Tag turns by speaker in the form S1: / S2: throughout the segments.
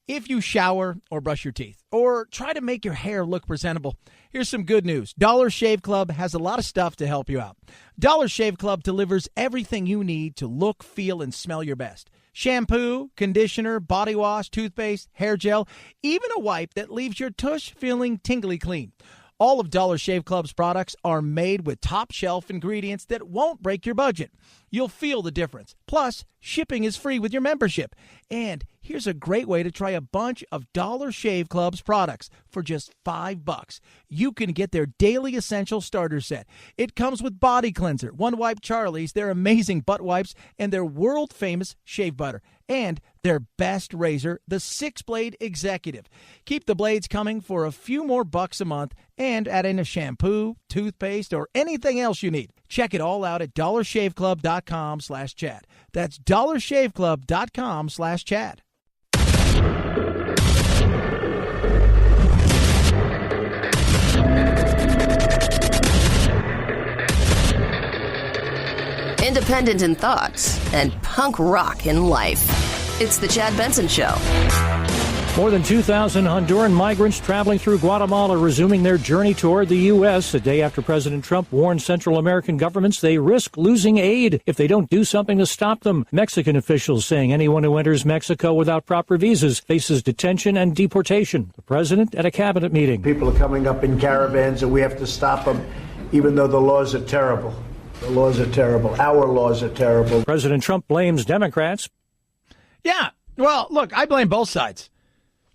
S1: If you shower or brush your teeth or try to make your hair look presentable, here's some good news. Dollar Shave Club has a lot of stuff to help you out. Dollar Shave Club delivers everything you need to look, feel, and smell your best. Shampoo, conditioner, body wash, toothpaste, hair gel, even a wipe that leaves your tush feeling tingly clean. All of Dollar Shave Club's products are made with top-shelf ingredients that won't break your budget. You'll feel the difference. Plus, shipping is free with your membership. And here's a great way to try a bunch of Dollar Shave Club's products for just $5. You can get their Daily Essential Starter Set. It comes with Body Cleanser, One Wipe Charlie's, their amazing butt wipes, and their world-famous shave butter. And their best razor, the 6-Blade Executive. Keep the blades coming for a few more bucks a month and add in a shampoo, toothpaste, or anything else you need. Check it all out at dollarshaveclub.com/Chad. That's dollarshaveclub.com/Chad.
S2: Independent in thoughts and punk rock in life. It's the Chad Benson Show.
S3: More than 2,000 Honduran migrants traveling through Guatemala resuming their journey toward the U.S. a day after President Trump warned Central American governments they risk losing aid if they don't do something to stop them. Mexican officials saying anyone who enters Mexico without proper visas faces detention and deportation. The president at a cabinet meeting.
S4: People are coming up in caravans and we have to stop them, even though the laws are terrible. The laws are terrible. Our laws are terrible.
S3: President Trump blames Democrats.
S1: Yeah, well, look, I blame both sides,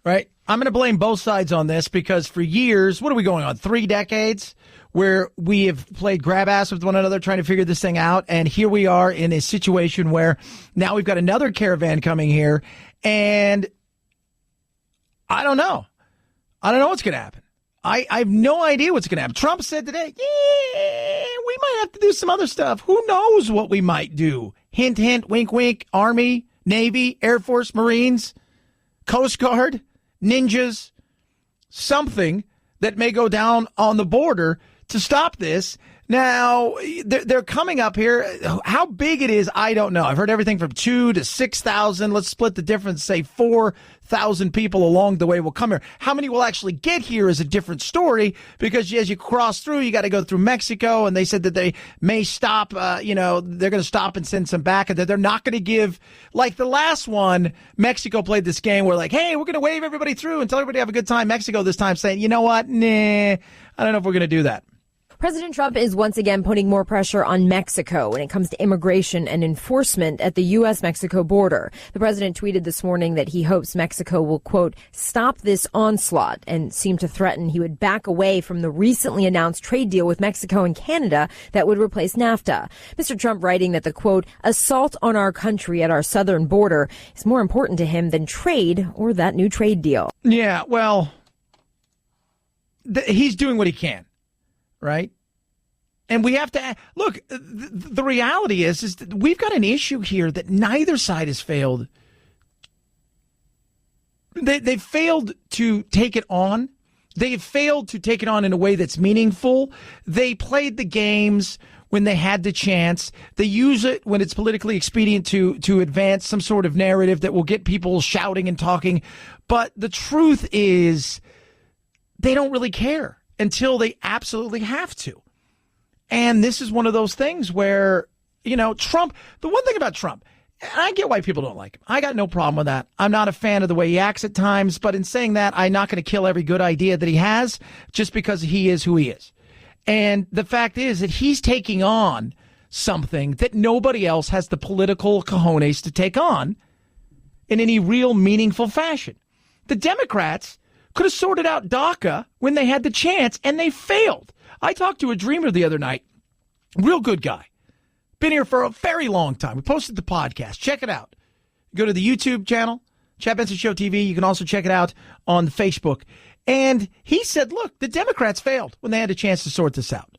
S1: right? I'm going to blame both sides on this because for years, what are we going on, 3 decades, where we have played grab ass with one another trying to figure this thing out. And here we are in a situation where now we've got another caravan coming here. And I don't know. I don't know what's going to happen. I have no idea what's going to happen. Trump said today, we might have to do some other stuff. Who knows what we might do? Hint, hint, wink, wink, Army, Navy, Air Force, Marines, Coast Guard, ninjas, something that may go down on the border to stop this. Now, they're coming up here. How big it is, I don't know. I've heard everything from 2,000 to 6,000. Let's split the difference, say 4,000 people along the way will come here. How many will actually get here is a different story because as you cross through, you got to go through Mexico. And they said that they may stop, they're going to stop and send some back and that they're not going to give, like the last one, Mexico played this game where like, hey, we're going to wave everybody through and tell everybody to have a good time. Mexico this time saying, you know what? Nah, I don't know if we're going to do that.
S5: President Trump is once again putting more pressure on Mexico when it comes to immigration and enforcement at the U.S.-Mexico border. The president tweeted this morning that he hopes Mexico will, quote, stop this onslaught and seemed to threaten he would back away from the recently announced trade deal with Mexico and Canada that would replace NAFTA. Mr. Trump writing that the, quote, assault on our country at our southern border is more important to him than trade or that new trade deal.
S1: Yeah, well, he's doing what he can. Right? And we have to look, the reality is that we've got an issue here that neither side has failed. They've failed to take it on. They have failed to take it on in a way that's meaningful. They played the games when they had the chance. They use it when it's politically expedient to advance some sort of narrative that will get people shouting and talking. But the truth is they don't really care until they absolutely have to. And this is one of those things where, Trump, the one thing about Trump, and I get why people don't like him. I got no problem with that. I'm not a fan of the way he acts at times, but in saying that, I'm not going to kill every good idea that he has just because he is who he is. And the fact is that he's taking on something that nobody else has the political cojones to take on in any real meaningful fashion. The Democrats could have sorted out DACA when they had the chance, and they failed. I talked to a dreamer the other night. Real good guy. Been here for a very long time. We posted the podcast. Check it out. Go to the YouTube channel, Chad Benson Show TV. You can also check it out on Facebook. And he said, look, the Democrats failed when they had a chance to sort this out.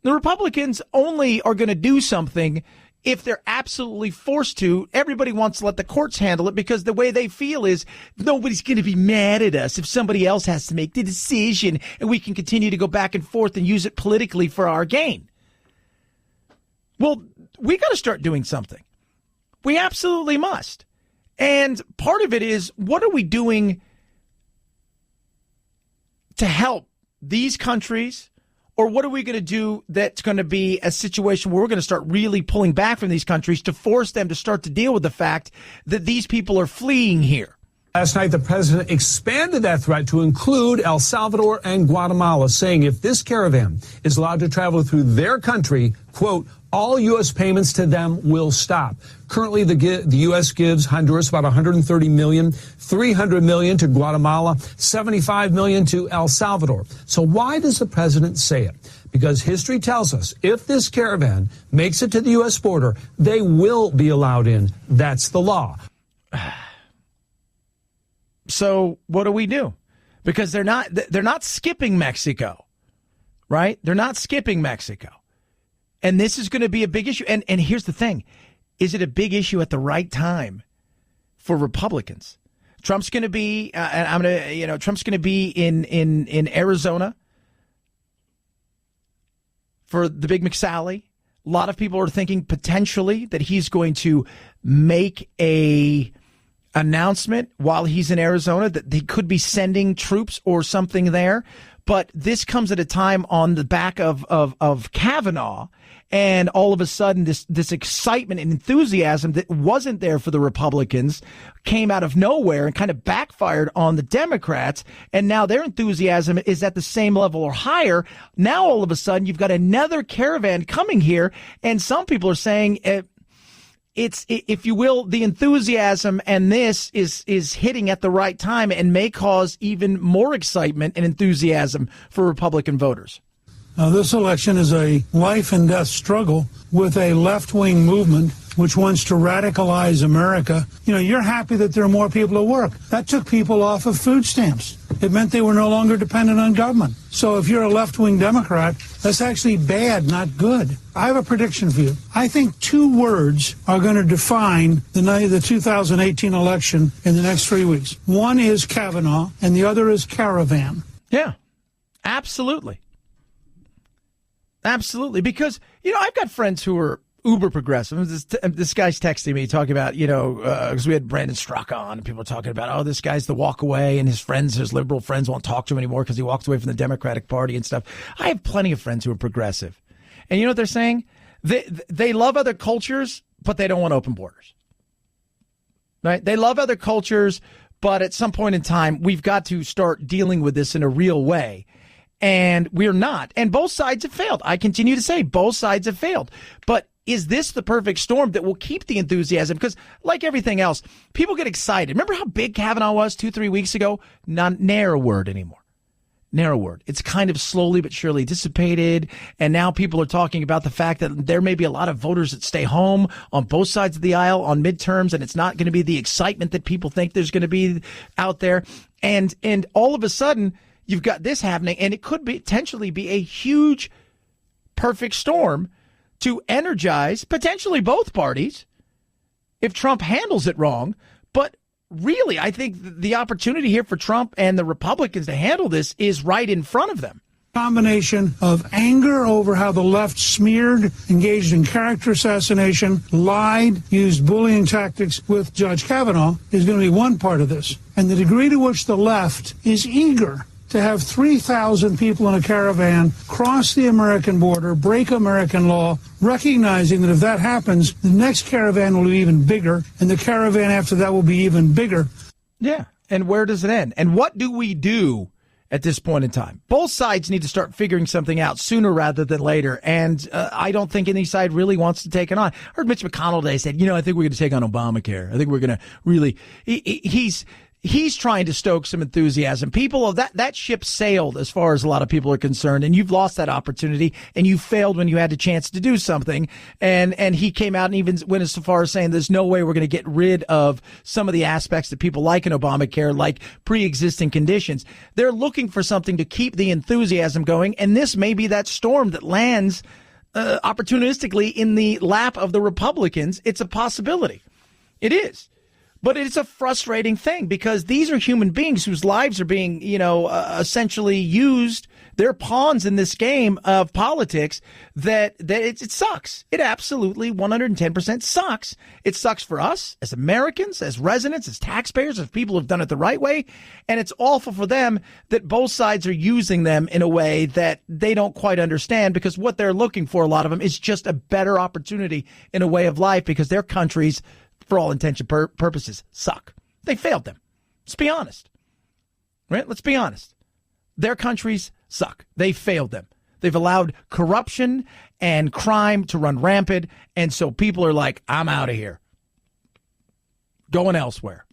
S1: The Republicans only are going to do something if they're absolutely forced to. Everybody wants to let the courts handle it because the way they feel is nobody's going to be mad at us if somebody else has to make the decision and we can continue to go back and forth and use it politically for our gain. Well, we got to start doing something. We absolutely must. And part of it is, what are we doing to help these countries? Or what are we going to do that's going to be a situation where we're going to start really pulling back from these countries to force them to start to deal with the fact that these people are fleeing here?
S6: Last night, the president expanded that threat to include El Salvador and Guatemala, saying if this caravan is allowed to travel through their country, quote, all U.S. payments to them will stop. Currently, the U.S. gives Honduras about $130 million, $300 million to Guatemala, $75 million to El Salvador. So why does the president say it? Because history tells us if this caravan makes it to the U.S. border, they will be allowed in. That's the law.
S1: So what do we do? Because they're not skipping Mexico, right? They're not skipping Mexico. And this is going to be a big issue. And here's the thing. Is it a big issue at the right time for Republicans? Trump's going to be, Trump's going to be in Arizona for the Big McSally. A lot of people are thinking potentially that he's going to make a announcement while he's in Arizona that they could be sending troops or something there. But this comes at a time on the back of Kavanaugh, and all of a sudden this excitement and enthusiasm that wasn't there for the Republicans came out of nowhere and kind of backfired on the Democrats, and now their enthusiasm is at the same level or higher. Now all of a sudden you've got another caravan coming here, and some people are saying it's, if you will, the enthusiasm and this is hitting at the right time and may cause even more excitement and enthusiasm for Republican voters.
S7: This election is a life and death struggle with a left-wing movement which wants to radicalize America. You know, you're happy that there are more people at work. That took people off of food stamps. It meant they were no longer dependent on government. So if you're a left-wing Democrat, that's actually bad, not good. I have a prediction for you. I think two words are going to define the 2018 election in the next 3 weeks. One is Kavanaugh, and the other is caravan.
S1: Yeah, absolutely. Absolutely. Because, I've got friends who are uber progressive. This guy's texting me talking about, because we had Brandon Strzok on, and people were talking about, this guy's the walk away, and his liberal friends won't talk to him anymore because he walked away from the Democratic Party and stuff. I have plenty of friends who are progressive. And you know what they're saying? They love other cultures, but they don't want open borders. Right? They love other cultures, but at some point in time, we've got to start dealing with this in a real way. And we're not. And both sides have failed. I continue to say both sides have failed. But is this the perfect storm that will keep the enthusiasm? Because like everything else, people get excited. Remember how big Kavanaugh was 2-3 weeks ago? Ne'er a word anymore. Ne'er a word. It's kind of slowly but surely dissipated. And now people are talking about the fact that there may be a lot of voters that stay home on both sides of the aisle on midterms. And it's not going to be the excitement that people think there's going to be out there. And all of a sudden, you've got this happening, and it could potentially be a huge perfect storm to energize potentially both parties if Trump handles it wrong. But really, I think the opportunity here for Trump and the Republicans to handle this is right in front of them.
S7: Combination of anger over how the left smeared, engaged in character assassination, lied, used bullying tactics with Judge Kavanaugh is going to be one part of this. And the degree to which the left is eager to have 3,000 people in a caravan cross the American border, break American law, recognizing that if that happens, the next caravan will be even bigger, and the caravan after that will be even bigger.
S1: Yeah, and where does it end? And what do we do at this point in time? Both sides need to start figuring something out sooner rather than later, and I don't think any side really wants to take it on. I heard Mitch McConnell today said, I think we're going to take on Obamacare. I think we're going to really He's trying to stoke some enthusiasm. People, that ship sailed as far as a lot of people are concerned, and you've lost that opportunity, and you failed when you had a chance to do something. And he came out and even went as far as saying there's no way we're going to get rid of some of the aspects that people like in Obamacare, like pre-existing conditions. They're looking for something to keep the enthusiasm going, and this may be that storm that lands opportunistically in the lap of the Republicans. It's a possibility. It is. But it's a frustrating thing because these are human beings whose lives are being, essentially used They're pawns in this game of politics that it sucks. It absolutely 110% sucks. It sucks for us as Americans, as residents, as taxpayers, as people who've done it the right way. And it's awful for them that both sides are using them in a way that they don't quite understand, because what they're looking for, a lot of them, is just a better opportunity in a way of life, because their countries, for all intents and purposes, suck. They failed them. Let's be honest. Right? Let's be honest. Their countries suck. They failed them. They've allowed corruption and crime to run rampant. And so people are like, I'm out of here. Going elsewhere.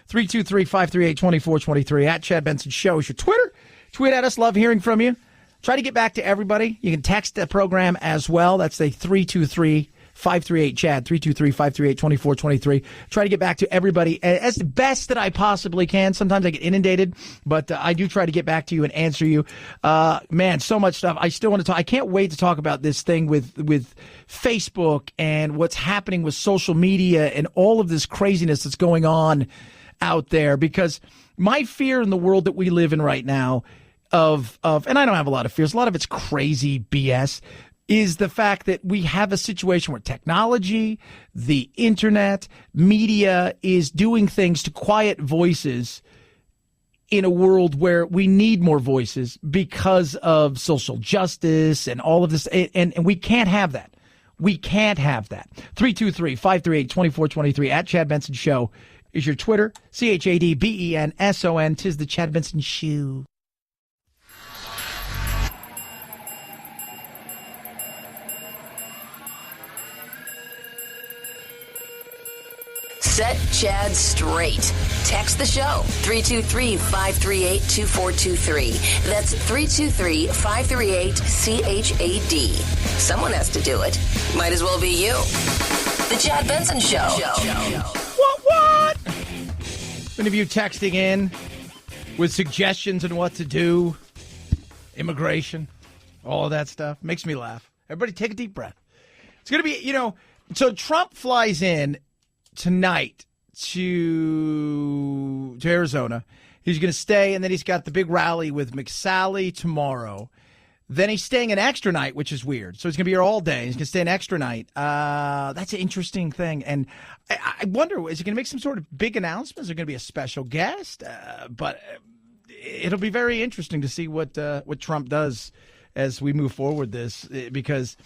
S1: 323-538-2423 at Chad Benson Show is your Twitter. Tweet at us. Love hearing from you. Try to get back to everybody. You can text the program as well. That's the 323-538-CHAD, 323-538-2423. Try to get back to everybody as best that I possibly can. Sometimes I get inundated, but I do try to get back to you and answer you. Man, so much stuff. I still want to talk. I can't wait to talk about this thing with Facebook and what's happening with social media and all of this craziness that's going on out there, because my fear in the world that we live in right now of and I don't have a lot of fears. A lot of it's crazy BS. Is the fact that we have a situation where technology, the internet, media is doing things to quiet voices in a world where we need more voices because of social justice and all of this. And we can't have that. We can't have that. 323-538-2423 at Chad Benson Show is your Twitter. ChadBenson. 'Tis the Chad Benson Show.
S2: Set Chad straight. Text the show, 323-538-2423. That's 323-538-CHAD. Someone has to do it. Might as well be you. The Chad Benson Show.
S1: What? Many of you texting in with suggestions on what to do, immigration, all of that stuff. Makes me laugh. Everybody take a deep breath. It's going to be, so Trump flies in tonight to Arizona. He's going to stay, and then he's got the big rally with McSally tomorrow. Then he's staying an extra night, which is weird. So he's going to be here all day. He's going to stay an extra night. That's an interesting thing. And I wonder, is he going to make some sort of big announcement? Is there going to be a special guest? But it'll be very interesting to see what Trump does as we move forward this, because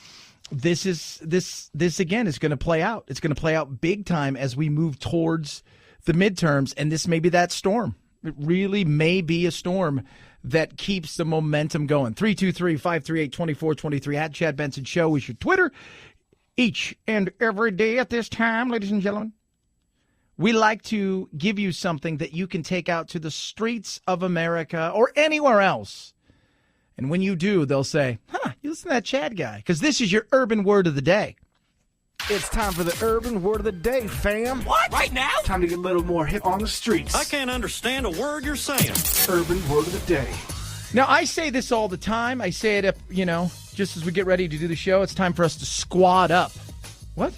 S1: this again is going to play out. It's going to play out big time as we move towards the midterms, and this may be that storm. It really may be a storm that keeps the momentum going. 323-538-2423 at Chad Benson Show is your Twitter. Each and every day at this time, ladies and gentlemen, we like to give you something that you can take out to the streets of America or anywhere else. And when you do, they'll say, you listen to that Chad guy, because this is your urban word of the day.
S8: It's time for the urban word of the day, fam.
S9: What? Right now?
S8: Time to get a little more hip on the streets.
S9: I can't understand a word you're saying.
S8: Urban word of the day.
S1: Now, I say this all the time. I say it, just as we get ready to do the show. It's time for us to squad up. What?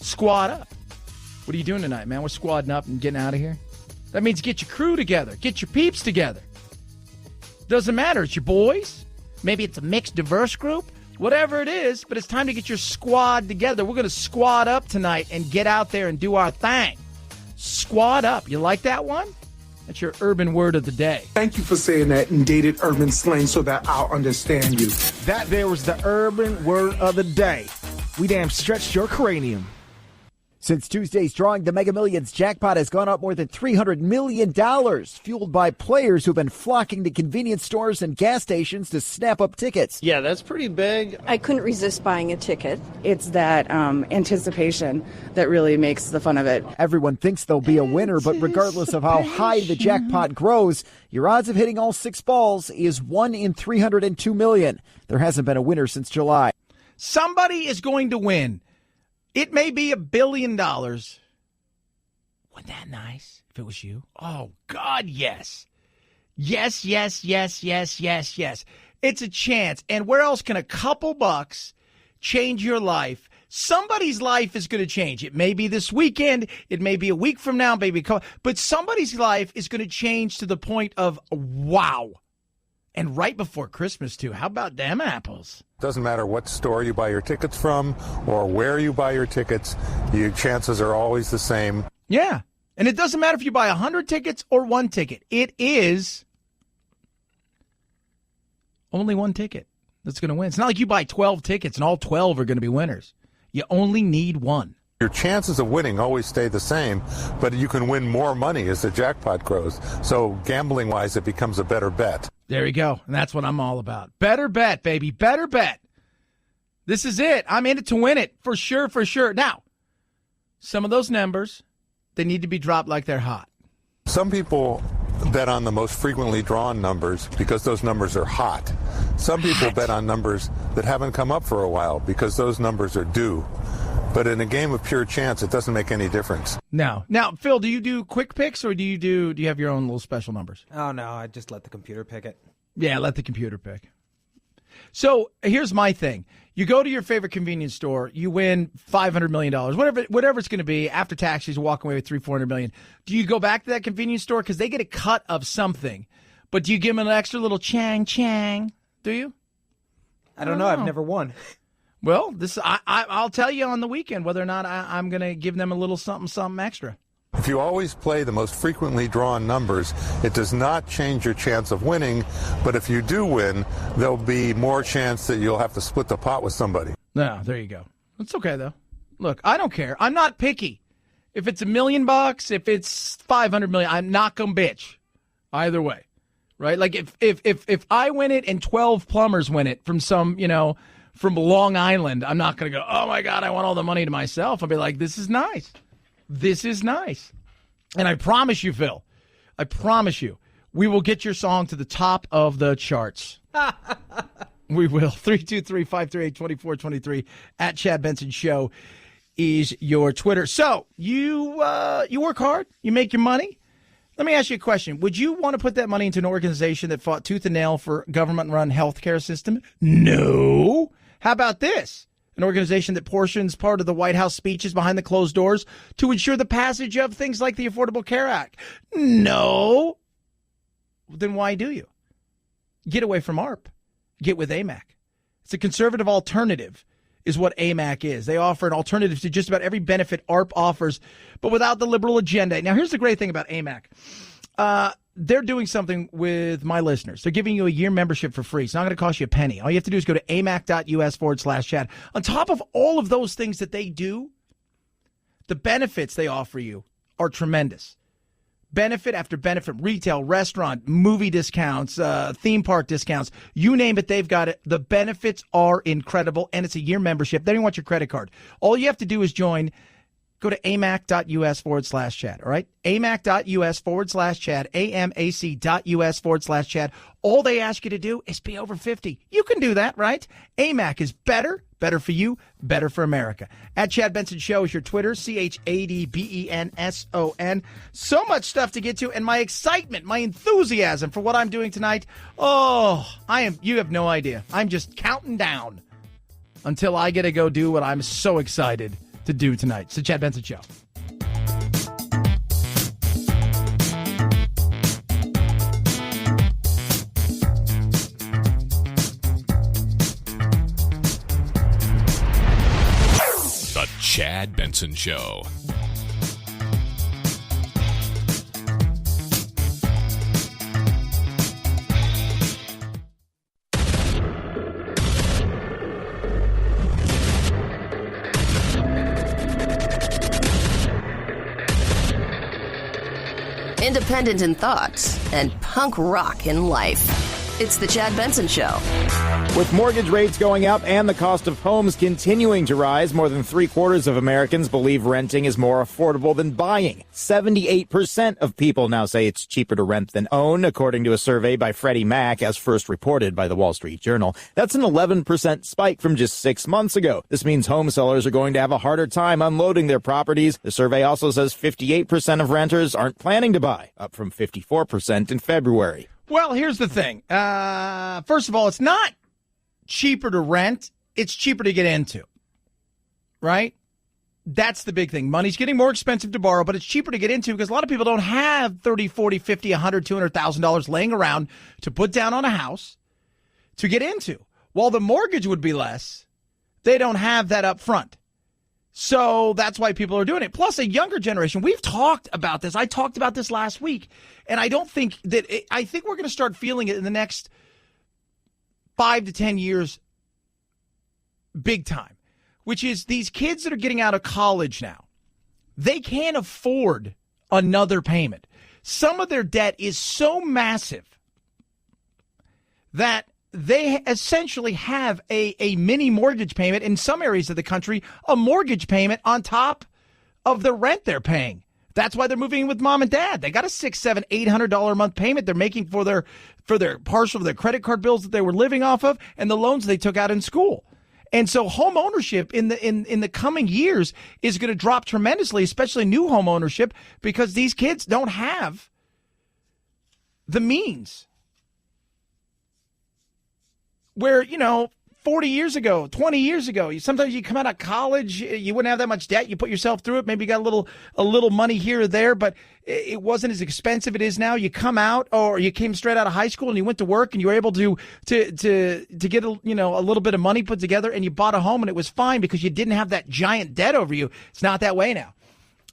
S1: Squad up. What are you doing tonight, man? We're squadding up and getting out of here. That means get your crew together. Get your peeps together. Doesn't matter. It's your boys. Maybe it's a mixed, diverse group. Whatever it is, but it's time to get your squad together. We're going to squad up tonight and get out there and do our thing. Squad up. You like that one? That's your urban word of the day.
S8: Thank you for saying that in dated urban slang so that I'll understand you. That there was the urban word of the day. We damn stretched your cranium.
S10: Since Tuesday's drawing, the Mega Millions jackpot has gone up more than $300 million, fueled by players who've been flocking to convenience stores and gas stations to snap up tickets.
S11: Yeah, that's pretty big.
S12: I couldn't resist buying a ticket.
S13: It's that anticipation that really makes the fun of it.
S10: Everyone thinks there'll be a winner, but regardless of how high the jackpot grows, your odds of hitting all 6 balls is 1 in 302 million. There hasn't been a winner since July.
S1: Somebody is going to win. It may be $1 billion. Wouldn't that nice if it was you? Oh, God, yes. Yes. It's a chance. And where else can a couple bucks change your life? Somebody's life is going to change. It may be this weekend. It may be a week from now, but somebody's life is going to change to the point of wow. And right before Christmas, too. How about them apples?
S11: Doesn't matter what store you buy your tickets from or where you buy your tickets, your chances are always the same.
S1: Yeah. And it doesn't matter if you buy 100 tickets or one ticket. It is only one ticket that's going to win. It's not like you buy 12 tickets and all 12 are going to be winners. You only need one.
S11: Your chances of winning always stay the same, but you can win more money as the jackpot grows. So gambling-wise, it becomes a better bet.
S1: There you go. And that's what I'm all about. Better bet, baby. Better bet. This is it. I'm in it to win it. For sure, for sure. Now, some of those numbers, they need to be dropped like they're hot.
S11: Some people bet on the most frequently drawn numbers because those numbers are hot. Some people bet on numbers that haven't come up for a while because those numbers are due. But in a game of pure chance, it doesn't make any difference.
S1: No. Now, Phil, do you do quick picks or do you have your own little special numbers?
S14: Oh, no, I just let the computer pick it.
S1: Yeah, let the computer pick. So here's my thing. You go to your favorite convenience store, you win $500 million, whatever it's going to be. After taxes, you walk away with $400 million. Do you go back to that convenience store? Because they get a cut of something. But do you give them an extra little chang? Do you?
S14: I don't know. I've never won.
S1: Well, I'll tell you on the weekend whether or not I'm going to give them a little something extra.
S11: If you always play the most frequently drawn numbers, it does not change your chance of winning. But if you do win, there'll be more chance that you'll have to split the pot with somebody.
S1: No, there you go. It's okay, though. Look, I don't care. I'm not picky. If it's $1 million, if it's $500 million, I'm not gonna bitch. Either way, right? Like if I win it and 12 plumbers win it from from Long Island, I'm not going to go, oh, my God, I want all the money to myself. I'll be like, this is nice. This is nice. And I promise you, Phil, I promise you, we will get your song to the top of the charts. We will. 323-538-2423 at Chad Benson Show is your Twitter. So you work hard. You make your money. Let me ask you a question. Would you want to put that money into an organization that fought tooth and nail for government-run healthcare system? No. How about this? An organization that portions part of the White House speeches behind the closed doors to ensure the passage of things like the Affordable Care Act? No. Then why do you? Get away from ARP. Get with AMAC. It's a conservative alternative is what AMAC is. They offer an alternative to just about every benefit ARP offers, but without the liberal agenda. Now, here's the great thing about AMAC. They're doing something with my listeners. They're giving you a year membership for free. It's not going to cost you a penny. All you have to do is go to amac.us/chat. On top of all of those things that they do, the benefits they offer you are tremendous. Benefit after benefit, retail, restaurant, movie discounts, theme park discounts, you name it, they've got it. The benefits are incredible, and it's a year membership. They don't want your credit card. All you have to do is join. Go to amac.us/chat, all right? amac.us/chat, amac.us/chat. All they ask you to do is be over 50. You can do that, right? AMAC is better for you, better for America. At Chad Benson Show is your Twitter, ChadBenson. So much stuff to get to, and my excitement, my enthusiasm for what I'm doing tonight, you have no idea. I'm just counting down until I get to go do what I'm so excited to do tonight. It's the Chad Benson Show.
S15: The Chad Benson Show.
S2: Independent in thoughts and punk rock in life. It's the Chad Benson Show.
S16: With mortgage rates going up and the cost of homes continuing to rise, more than 3/4 of Americans believe renting is more affordable than buying. 78% of people now say it's cheaper to rent than own, according to a survey by Freddie Mac, as first reported by the Wall Street Journal. That's an 11% spike from just 6 months ago. This means home sellers are going to have a harder time unloading their properties. The survey also says 58% of renters aren't planning to buy, up from 54% in February.
S1: Well, here's the thing. First of all, it's not cheaper to rent. It's cheaper to get into, right? That's the big thing. Money's getting more expensive to borrow, but it's cheaper to get into because a lot of people don't have $30, $40, $50, $100, $200,000 laying around to put down on a house to get into. While the mortgage would be less, they don't have that up front. So that's why people are doing it. Plus, a younger generation. We've talked about this. I talked about this last week, and I don't think that I think we're going to start feeling it in the next 5 to 10 years big time, which is these kids that are getting out of college now, they can't afford another payment. Some of their debt is so massive that they essentially have a mini mortgage payment in some areas of the country, a mortgage payment on top of the rent they're paying. That's why they're moving in with mom and dad. They got a $600, $700, $800 a month payment they're making for their partial of their credit card bills that they were living off of and the loans they took out in school. And so home ownership in the coming years is going to drop tremendously, especially new home ownership, because these kids don't have the means. Where, 40 years ago, 20 years ago, sometimes you come out of college, you wouldn't have that much debt. You put yourself through it. Maybe you got a little money here or there, but it wasn't as expensive it is now. You come out, or you came straight out of high school and you went to work and you were able to get a little bit of money put together and you bought a home and it was fine because you didn't have that giant debt over you. It's not that way now.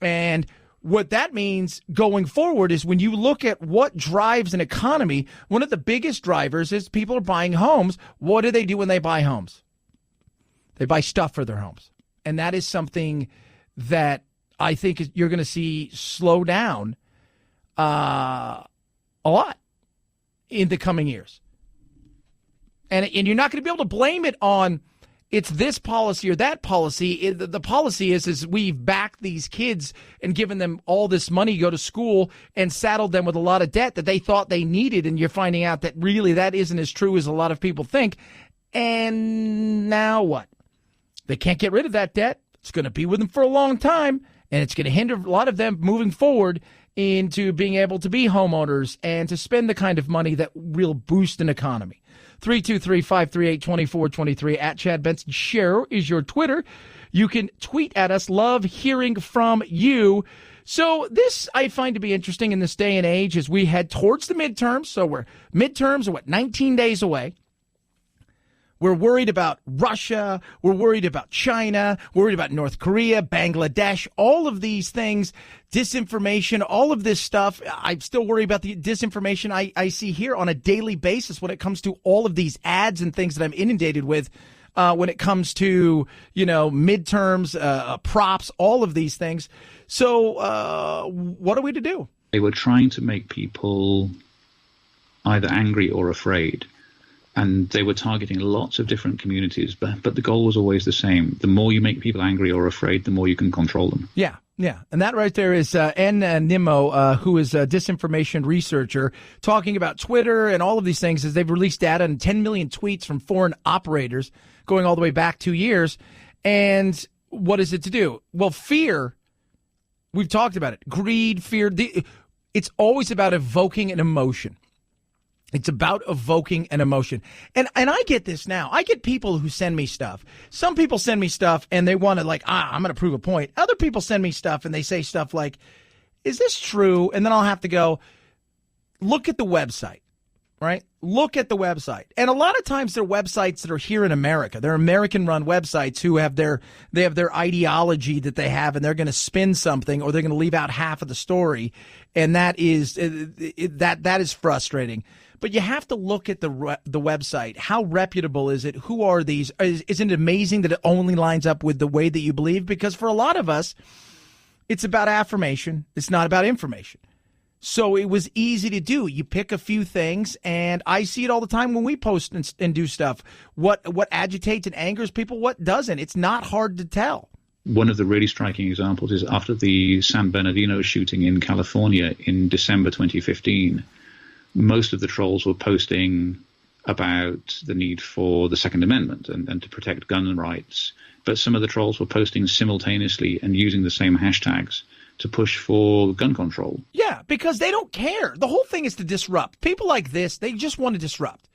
S1: And what that means going forward is when you look at what drives an economy, one of the biggest drivers is people are buying homes. What do they do when they buy homes? They buy stuff for their homes. And that is something that I think you're going to see slow down a lot in the coming years. And you're not going to be able to blame it on it's this policy or that policy. The policy is we've backed these kids and given them all this money to go to school and saddled them with a lot of debt that they thought they needed. And you're finding out that really that isn't as true as a lot of people think. And now what? They can't get rid of that debt. It's going to be with them for a long time. And it's going to hinder a lot of them moving forward into being able to be homeowners and to spend the kind of money that will boost an economy. 323-538-2423 at Chad Benson. Share is your Twitter. You can tweet at us. Love hearing from you. So this I find to be interesting in this day and age as we head towards the midterms. So midterms are 19 days away. We're worried about Russia. We're worried about China. We're worried about North Korea, Bangladesh, all of these things, disinformation, all of this stuff. I still worry about the disinformation I see here on a daily basis when it comes to all of these ads and things that I'm inundated with when it comes to, midterms, props, all of these things. So what are we to do?
S17: They were trying to make people either angry or afraid. And they were targeting lots of different communities, but the goal was always the same. The more you make people angry or afraid, the more you can control them.
S1: Yeah. And that right there is N. Nimmo, who is a disinformation researcher, talking about Twitter and all of these things as they've released data and 10 million tweets from foreign operators going all the way back 2 years. And what is it to do? Well, fear, we've talked about it. Greed, fear. It's always about evoking an emotion. It's about evoking an emotion. And I get this now. I get people who send me stuff. Some people send me stuff and they want to I'm going to prove a point. Other people send me stuff and they say stuff like, is this true? And then I'll have to go, look at the website, right? Look at the website. And a lot of times they're websites that are here in America. They're American-run websites who have their ideology that they have, and they're going to spin something or they're going to leave out half of the story. And that is that is frustrating. But you have to look at the website. How reputable is it? Who are these? Isn't it amazing that it only lines up with the way that you believe? Because for a lot of us, it's about affirmation. It's not about information. So it was easy to do. You pick a few things, and I see it all the time when we post and do stuff. What agitates and angers people, what doesn't. It's not hard to tell.
S17: One of the really striking examples is after the San Bernardino shooting in California in December 2015, most of the trolls were posting about the need for the Second Amendment and to protect gun rights. But some of the trolls were posting simultaneously and using the same hashtags to push for gun control.
S1: Yeah, because they don't care. The whole thing is to disrupt. People like this, they just want to disrupt.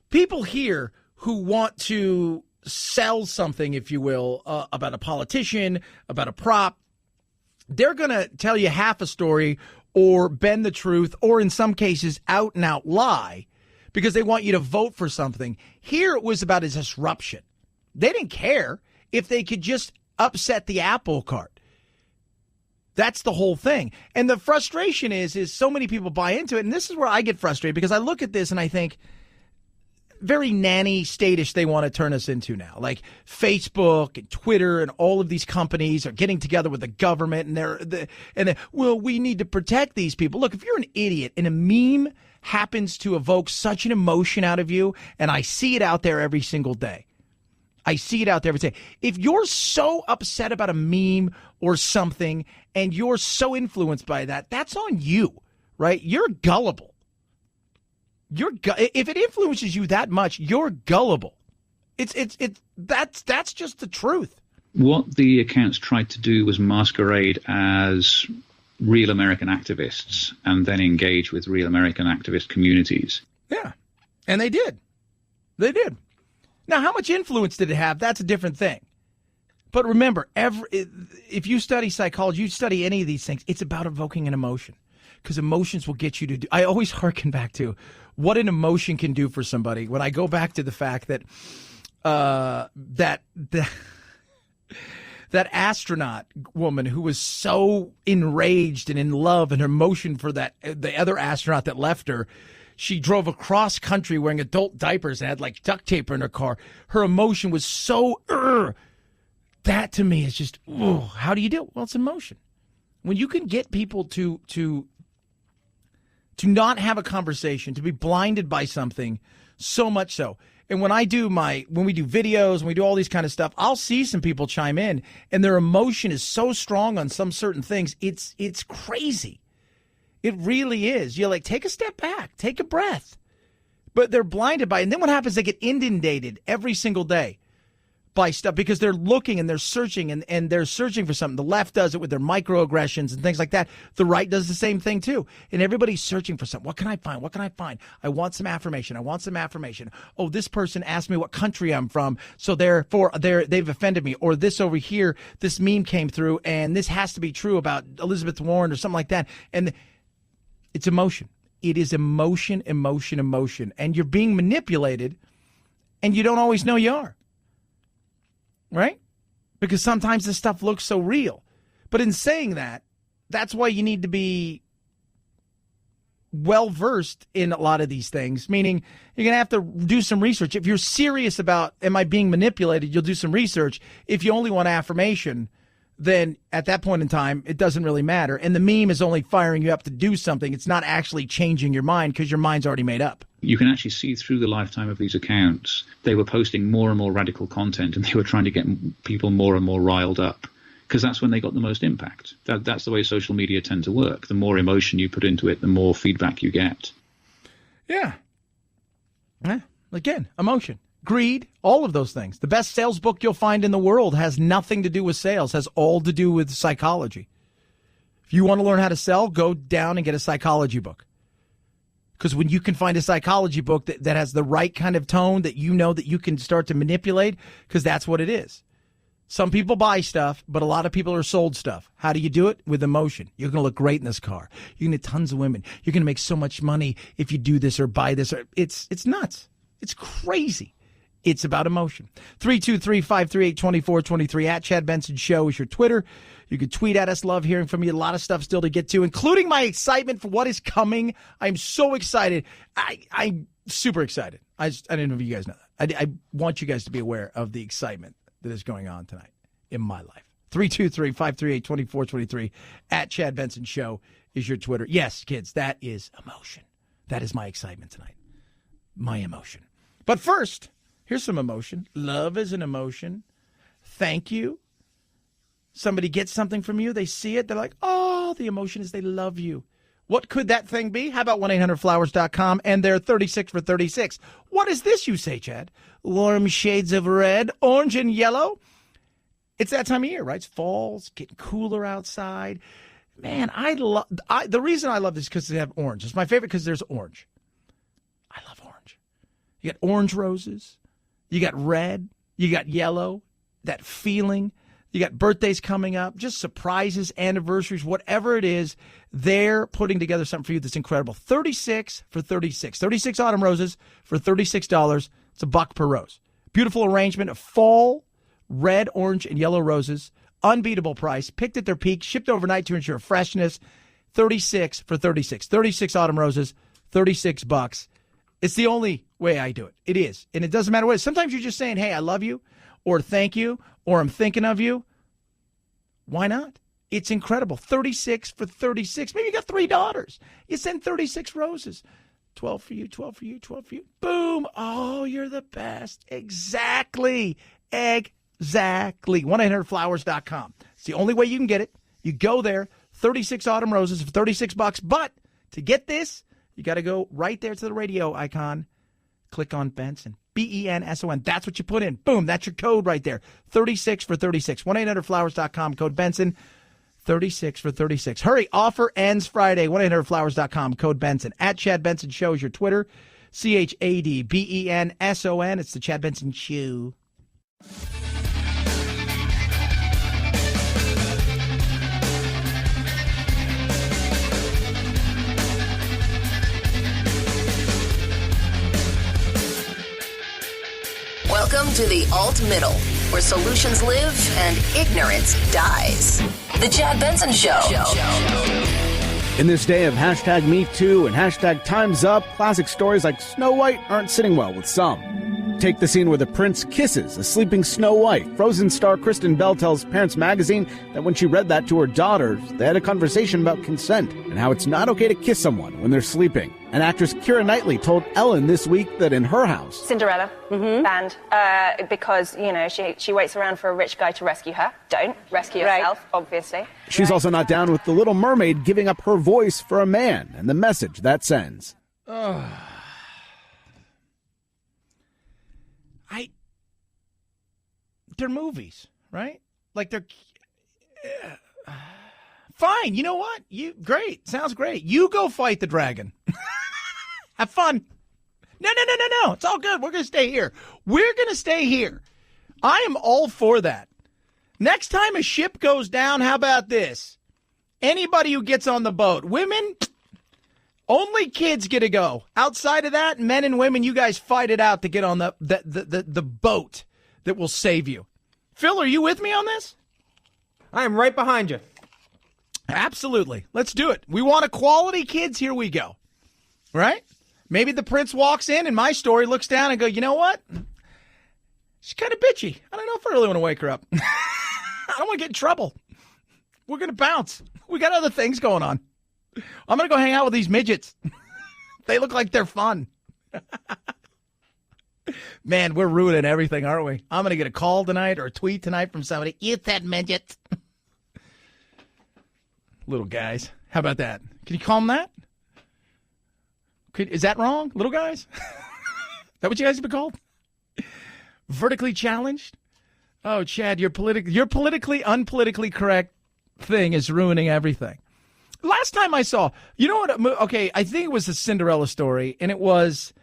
S1: People here who want to sell something, if you will, about a politician, about a prop, they're going to tell you half a story or bend the truth or in some cases out and out lie because they want you to vote for something. Here it was about a disruption. They didn't care if they could just upset the apple cart. That's the whole thing. And the frustration is so many people buy into it. And this is where I get frustrated because I look at this and I think very nanny statish they want to turn us into now. Like Facebook and Twitter and all of these companies are getting together with the government and well, we need to protect these people. Look, if you're an idiot and a meme happens to evoke such an emotion out of you, and I see it out there every single day. I see it out there every day. If you're so upset about a meme or something and you're so influenced by that, that's on you, right? You're gullible. If it influences you that much, you're gullible. That's just the truth.
S17: What the accounts tried to do was masquerade as real American activists and then engage with real American activist communities.
S1: Yeah, and they did. They did. Now, how much influence did it have? That's a different thing. But remember, if you study psychology, you study any of these things, it's about evoking an emotion because emotions will get you to do. I always hearken back to what an emotion can do for somebody. When I go back to the fact that that astronaut woman who was so enraged and in love and her emotion for the other astronaut that left her, she drove across country wearing adult diapers and had like duct tape in her car. Her emotion was so, that to me is just, how do you do it? Well, it's emotion. When you can get people to not have a conversation, to be blinded by something, so much so. And when we do videos, when we do all these kind of stuff, I'll see some people chime in and their emotion is so strong on some certain things. It's crazy. It really is. You're like, take a step back, take a breath. But they're blinded by it. And then what happens? They get inundated every single day by stuff because they're looking and they're searching and they're searching for something. The left does it with their microaggressions and things like that. The right does the same thing too. And everybody's searching for something. What can I find? What can I find? I want some affirmation. I want some affirmation. Oh, this person asked me what country I'm from, so therefore they've offended me. Or this over here, this meme came through and this has to be true about Elizabeth Warren or something like that. And it's emotion. It is emotion, emotion, emotion. And you're being manipulated and you don't always know you are. Right? Because sometimes this stuff looks so real. But in saying that, that's why you need to be well-versed in a lot of these things, meaning you're going to have to do some research. If you're serious about, am I being manipulated, you'll do some research. If you only want affirmation, then at that point in time, it doesn't really matter. And the meme is only firing you up to do something. It's not actually changing your mind because your mind's already made up.
S17: You can actually see through the lifetime of these accounts, they were posting more and more radical content and they were trying to get people more and more riled up because that's when they got the most impact. That's the way social media tend to work. The more emotion you put into it, the more feedback you get.
S1: Yeah. Again, emotion. Greed, all of those things. The best sales book you'll find in the world has nothing to do with sales, has all to do with psychology. If you want to learn how to sell, go down and get a psychology book. Because when you can find a psychology book that has the right kind of tone that you know that you can start to manipulate, because that's what it is. Some people buy stuff, but a lot of people are sold stuff. How do you do it? With emotion. You're going to look great in this car. You're going to get tons of women. You're going to make so much money if you do this or buy this. It's nuts. It's crazy. It's about emotion. 323-538-2423 at Chad Benson Show is your Twitter. You can tweet at us. Love hearing from you. A lot of stuff still to get to, including my excitement for what is coming. I'm so excited. I'm super excited. I didn't know if you guys know that. I want you guys to be aware of the excitement that is going on tonight in my life. 323-538-2423 at Chad Benson Show is your Twitter. Yes, kids, that is emotion. That is my excitement tonight. My emotion. But first, here's some emotion. Love is an emotion. Thank you. Somebody gets something from you. They see it. They're like, oh, the emotion is they love you. What could that thing be? How about 1-800-Flowers.com and their 36 for 36? What is this, you say, Chad? Warm shades of red, orange, and yellow? It's that time of year, right? It's fall. It's getting cooler outside. Man, the reason I love this is because they have orange. It's my favorite because there's orange. I love orange. You got orange roses. You got red. You got yellow, that feeling. You got birthdays coming up, just surprises, anniversaries, whatever it is. They're putting together something for you that's incredible. 36 for 36. 36 autumn roses for $36. It's $1 per rose. Beautiful arrangement of fall, red, orange, and yellow roses. Unbeatable price. Picked at their peak. Shipped overnight to ensure freshness. 36 for 36. 36 autumn roses, $36. It's the only way I do it. It is. And it doesn't matter what it is. Sometimes you're just saying, hey, I love you, or thank you, or I'm thinking of you. Why not? It's incredible. 36 for 36. Maybe you got 3 daughters. You send 36 roses. 12 for you, 12 for you, 12 for you. Boom. Oh, you're the best. Exactly. Exactly. 1-800-Flowers.com. It's the only way you can get it. You go there, 36 autumn roses for $36. But to get this, you got to go right there to the radio icon. Click on Benson. Benson. That's what you put in. Boom. That's your code right there. 36 for 36. 1-800-Flowers.com. Code Benson. 36 for 36. Hurry. Offer ends Friday. 1-800-Flowers.com. Code Benson. At Chad Benson Show is your Twitter. ChadBenson. It's the Chad Benson Show.
S2: Welcome to the alt-middle, where solutions live and ignorance dies. The Chad Benson Show.
S18: In this day of hashtag #MeToo and hashtag Time's Up, classic stories like Snow White aren't sitting well with some. Take the scene where the prince kisses a sleeping Snow White. Frozen star Kristen Bell tells Parents Magazine that when she read that to her daughters, they had a conversation about consent and how it's not okay to kiss someone when they're sleeping. And actress Keira Knightley told Ellen this week that in her house,
S19: Cinderella banned because, you know, she waits around for a rich guy to rescue her. Don't rescue yourself, obviously.
S18: She's also not down with The Little Mermaid giving up her voice for a man and the message that sends.
S1: They're movies, right? Like they're fine. You know what? Great. Sounds great. You go fight the dragon. Have fun. No. It's all good. We're going to stay here. We're going to stay here. I am all for that. Next time a ship goes down, how about this? Anybody who gets on the boat, women, only kids get to go. Outside of that, men and women, you guys fight it out to get on the boat that will save you. Phil, are you with me on this?
S14: I am right behind you.
S1: Absolutely. Let's do it. We want equality, kids. Here we go. Right? Maybe the prince walks in and my story looks down and go, you know what? She's kind of bitchy. I don't know if I really want to wake her up. I don't want to get in trouble. We're going to bounce. We got other things going on. I'm going to go hang out with these midgets. They look like they're fun. Man, we're ruining everything, aren't we? I'm going to get a call tonight or a tweet tonight from somebody. Eat that midget. Little guys. How about that? Can you call them that? Is that wrong? Little guys? Is that what you guys have been called? Vertically challenged? Oh, Chad, your politically unpolitically correct thing is ruining everything. Last time I saw, you know what? Okay, I think it was a Cinderella story, and it was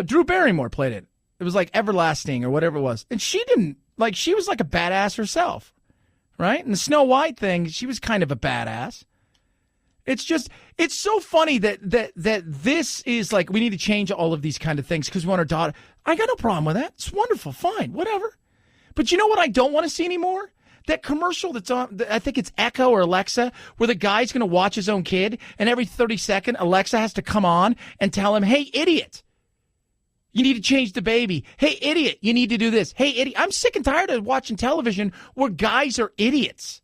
S1: Drew Barrymore played it. It was like Everlasting or whatever it was. And she didn't, like, she was like a badass herself, right? And the Snow White thing, she was kind of a badass. It's just, it's so funny that this is like, we need to change all of these kind of things because we want our daughter. I got no problem with that. It's wonderful. Fine. Whatever. But you know what I don't want to see anymore? That commercial that's on, I think it's Echo or Alexa, where the guy's going to watch his own kid, and every 30-second, Alexa has to come on and tell him, hey, idiot, you need to change the baby. Hey, idiot, you need to do this. Hey, idiot. I'm sick and tired of watching television where guys are idiots.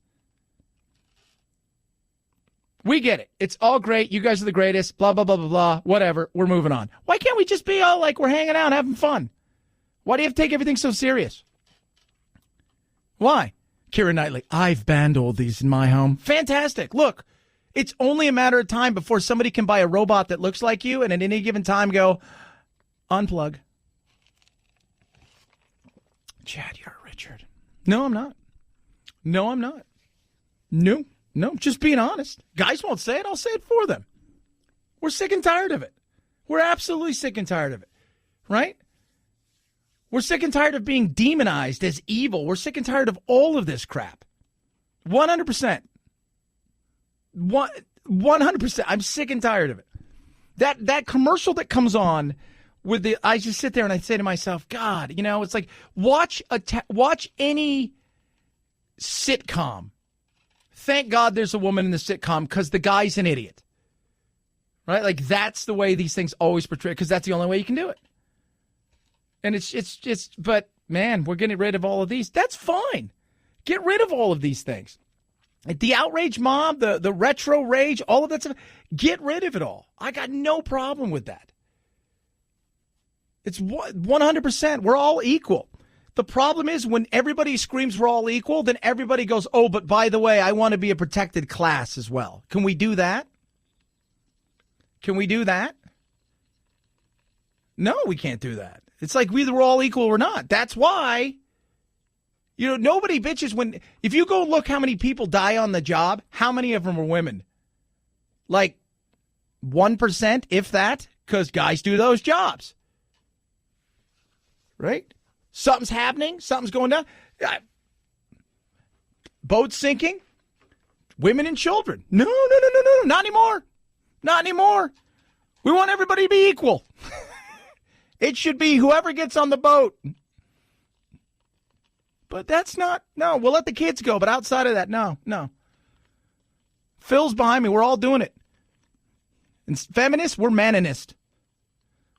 S1: We get it. It's all great. You guys are the greatest. Blah, blah, blah, blah, blah. Whatever. We're moving on. Why can't we just be all like we're hanging out, having fun? Why do you have to take everything so serious? Why? Keira Knightley, I've banned all these in my home. Fantastic. Look, it's only a matter of time before somebody can buy a robot that looks like you and at any given time go, unplug. Chad, you're Richard. No, I'm not. No, I'm not. No, just being honest. Guys won't say it. I'll say it for them. We're sick and tired of it. We're absolutely sick and tired of it. Right? We're sick and tired of being demonized as evil. We're sick and tired of all of this crap. 100%. 100%. I'm sick and tired of it. That commercial that comes on with the, I just sit there and I say to myself, God, you know, it's like watch any sitcom. Thank God there's a woman in the sitcom because the guy's an idiot. Right? Like that's the way these things always portray because that's the only way you can do it. And it's but man, we're getting rid of all of these. That's fine. Get rid of all of these things. The outrage mob, the retro rage, all of that stuff. Get rid of it all. I got no problem with that. It's 100%. We're all equal. The problem is when everybody screams we're all equal, then everybody goes, oh, but by the way, I want to be a protected class as well. Can we do that? Can we do that? No, we can't do that. It's like either we're all equal or not. That's why, you know, nobody bitches when, if you go look how many people die on the job, how many of them are women? Like 1%, if that, because guys do those jobs. Right? Something's happening. Something's going down. Boats sinking. Women and children. No. Not anymore. Not anymore. We want everybody to be equal. It should be whoever gets on the boat. But that's not, no, we'll let the kids go. But outside of that, no. Phil's behind me. We're all doing it. And feminists, we're maninist.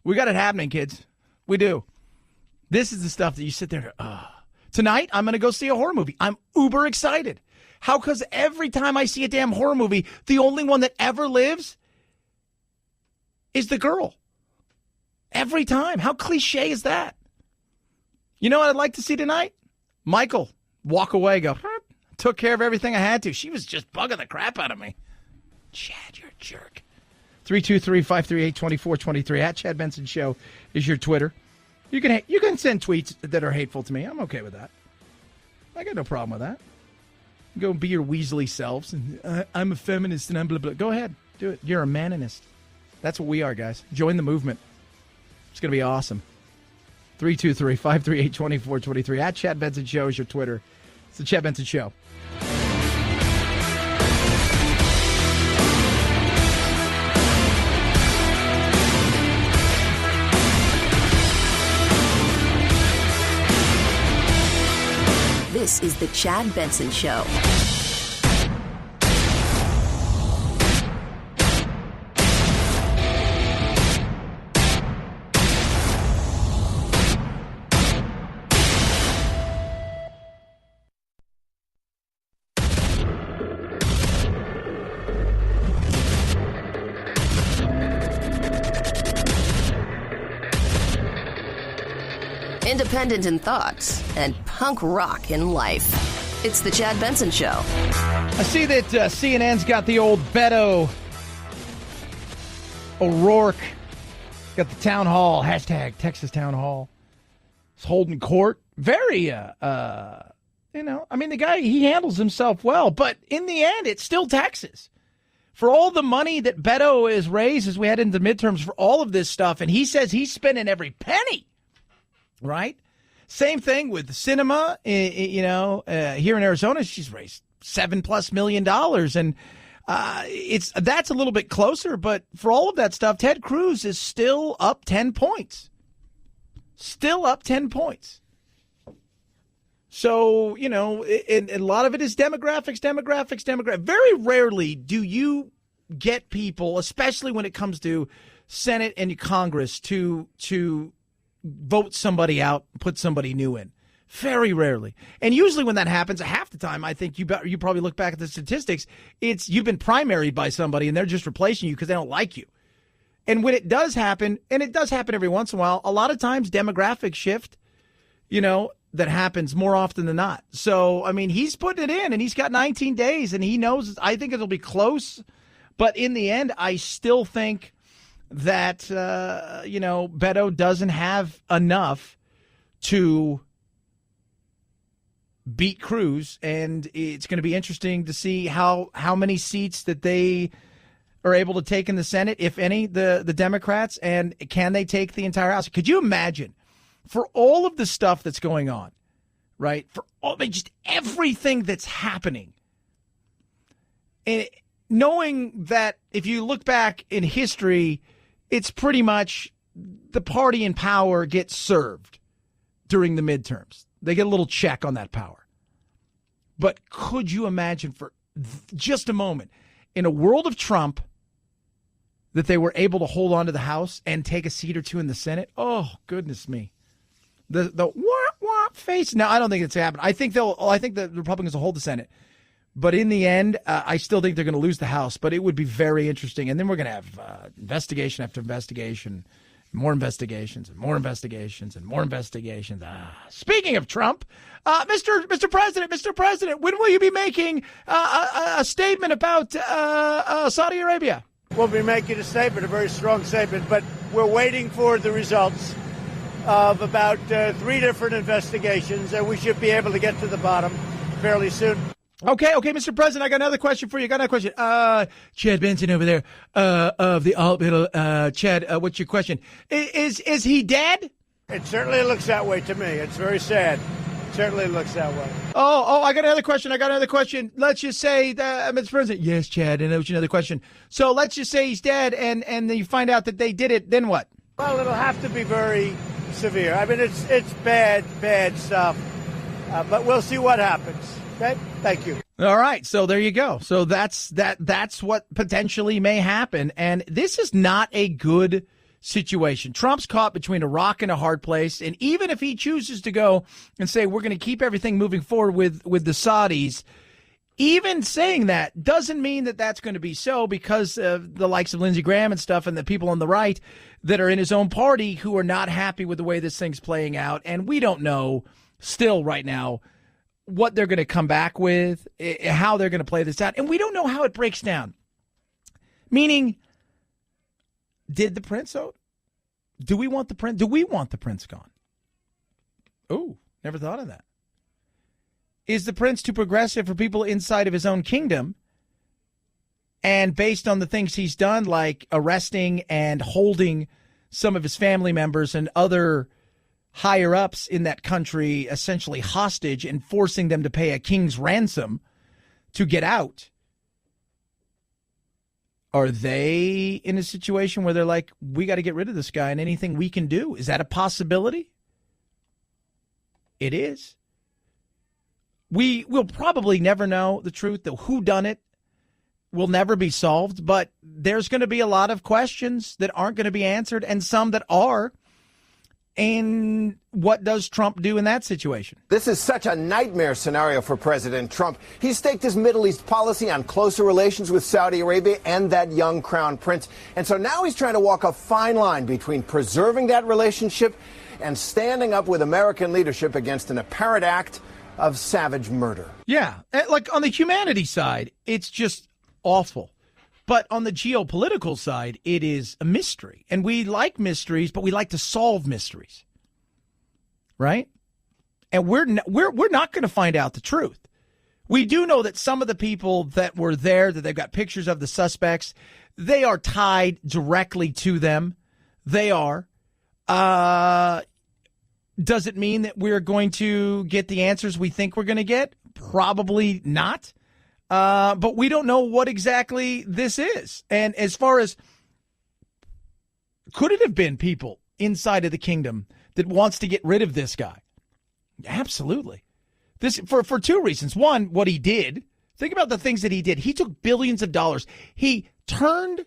S1: We got it happening, kids. We do. This is the stuff that you sit there, Tonight, I'm going to go see a horror movie. I'm uber excited. How? Because every time I see a damn horror movie, the only one that ever lives is the girl. Every time. How cliche is that? You know what I'd like to see tonight? Michael walk away, go, took care of everything I had to. She was just bugging the crap out of me. Chad, you're a jerk. 323-538-2423. At Chad Benson Show is your Twitter. You can send tweets that are hateful to me. I'm okay with that. I got no problem with that. Go be your Weasley selves. And I'm a feminist and I'm blah, blah. Go ahead. Do it. You're a maninist. That's what we are, guys. Join the movement. It's going to be awesome. 323-538-2423. At Chad Benson Show is your Twitter. It's the Chad Benson Show.
S2: This is the Chad Benson Show. Independent in thoughts and punk rock in life. It's the Chad Benson Show.
S1: I see that CNN's got the old Beto O'Rourke. Got the town hall, hashtag Texas Town Hall. He's holding court. Very, I mean, the guy, he handles himself well. But in the end, it's still Texas. For all the money that Beto has raised as we head into the midterms for all of this stuff, and he says he's spending every penny. Right? Same thing with cinema, here in Arizona, she's raised $7+ million. And that's a little bit closer. But for all of that stuff, Ted Cruz is still up 10 points. Still up 10 points. So, and a lot of it is demographics. Very rarely do you get people, especially when it comes to Senate and Congress, to vote somebody out, put somebody new in. Very rarely. And usually when that happens, half the time, I think you probably look back at the statistics, it's you've been primaried by somebody and they're just replacing you because they don't like you. And when it does happen, and it does happen every once in a while, a lot of times demographic shift, that happens more often than not. So, I mean, he's putting it in and he's got 19 days and he knows, I think it'll be close. But in the end, I still think that, Beto doesn't have enough to beat Cruz. And it's going to be interesting to see how many seats that they are able to take in the Senate, if any, the Democrats, and can they take the entire House? Could you imagine for all of the stuff that's going on, right? For all, just everything that's happening. And knowing that if you look back in history, it's pretty much the party in power gets served during the midterms. They get a little check on that power. But could you imagine for just a moment, in a world of Trump, that they were able to hold on to the House and take a seat or two in the Senate? Oh, goodness me. The wah face. No, I don't think it's happening. I think the Republicans will hold the Senate. But in the end, I still think they're going to lose the House. But it would be very interesting. And then we're going to have investigation after investigation, more investigations and more investigations and more investigations. Speaking of Trump, Mr. President, when will you be making a statement about Saudi Arabia?
S4: We'll be making a statement, a very strong statement, but we're waiting for the results of about 3 different investigations, and we should be able to get to the bottom fairly soon.
S1: Okay, Mr. President, I got another question for you. Chad Benson over there of the Alt Middle. Chad, what's your question? Is he dead?
S4: It certainly looks that way to me. It's very sad. It certainly looks that way.
S1: Oh, I got another question. Let's just say, Mr. President. Yes, Chad, and that was another question. So let's just say he's dead, and then you find out that they did it. Then what?
S4: Well, it'll have to be very severe. I mean, it's bad stuff, but we'll see what happens. Okay, thank you.
S1: All right, so there you go. So that's what potentially may happen, and this is not a good situation. Trump's caught between a rock and a hard place, and even if he chooses to go and say we're going to keep everything moving forward with the Saudis, even saying that doesn't mean that that's going to be so, because of the likes of Lindsey Graham and stuff and the people on the right that are in his own party who are not happy with the way this thing's playing out, and we don't know still right now what they're going to come back with, how they're going to play this out. And we don't know how it breaks down. Meaning, did the prince out? Do we want the prince? Do we want the prince gone? Oh, never thought of that. Is the prince too progressive for people inside of his own kingdom? And based on the things he's done, like arresting and holding some of his family members and other higher ups in that country essentially hostage and forcing them to pay a king's ransom to get out, are they in a situation where they're like, we got to get rid of this guy and anything we can do? Is that a possibility? It is. We will probably never know the truth. The whodunit will never be solved, but there's going to be a lot of questions that aren't going to be answered and some that are. And what does Trump do in that situation?
S20: This is such a nightmare scenario for President Trump. He's staked his Middle East policy on closer relations with Saudi Arabia and that young crown prince. And so now he's trying to walk a fine line between preserving that relationship and standing up with American leadership against an apparent act of savage murder.
S1: Yeah, like on the humanity side, it's just awful. But on the geopolitical side, it is a mystery. And we like mysteries, but we like to solve mysteries. Right? And we're not going to find out the truth. We do know that some of the people that were there, that they've got pictures of the suspects, they are tied directly to them. They are. Does it mean that we're going to get the answers we think we're going to get? Probably not. But we don't know what exactly this is. And as far as, could it have been people inside of the kingdom that wants to get rid of this guy? Absolutely. This for 2 reasons. One, what he did. Think about the things that he did. He took billions of dollars. He turned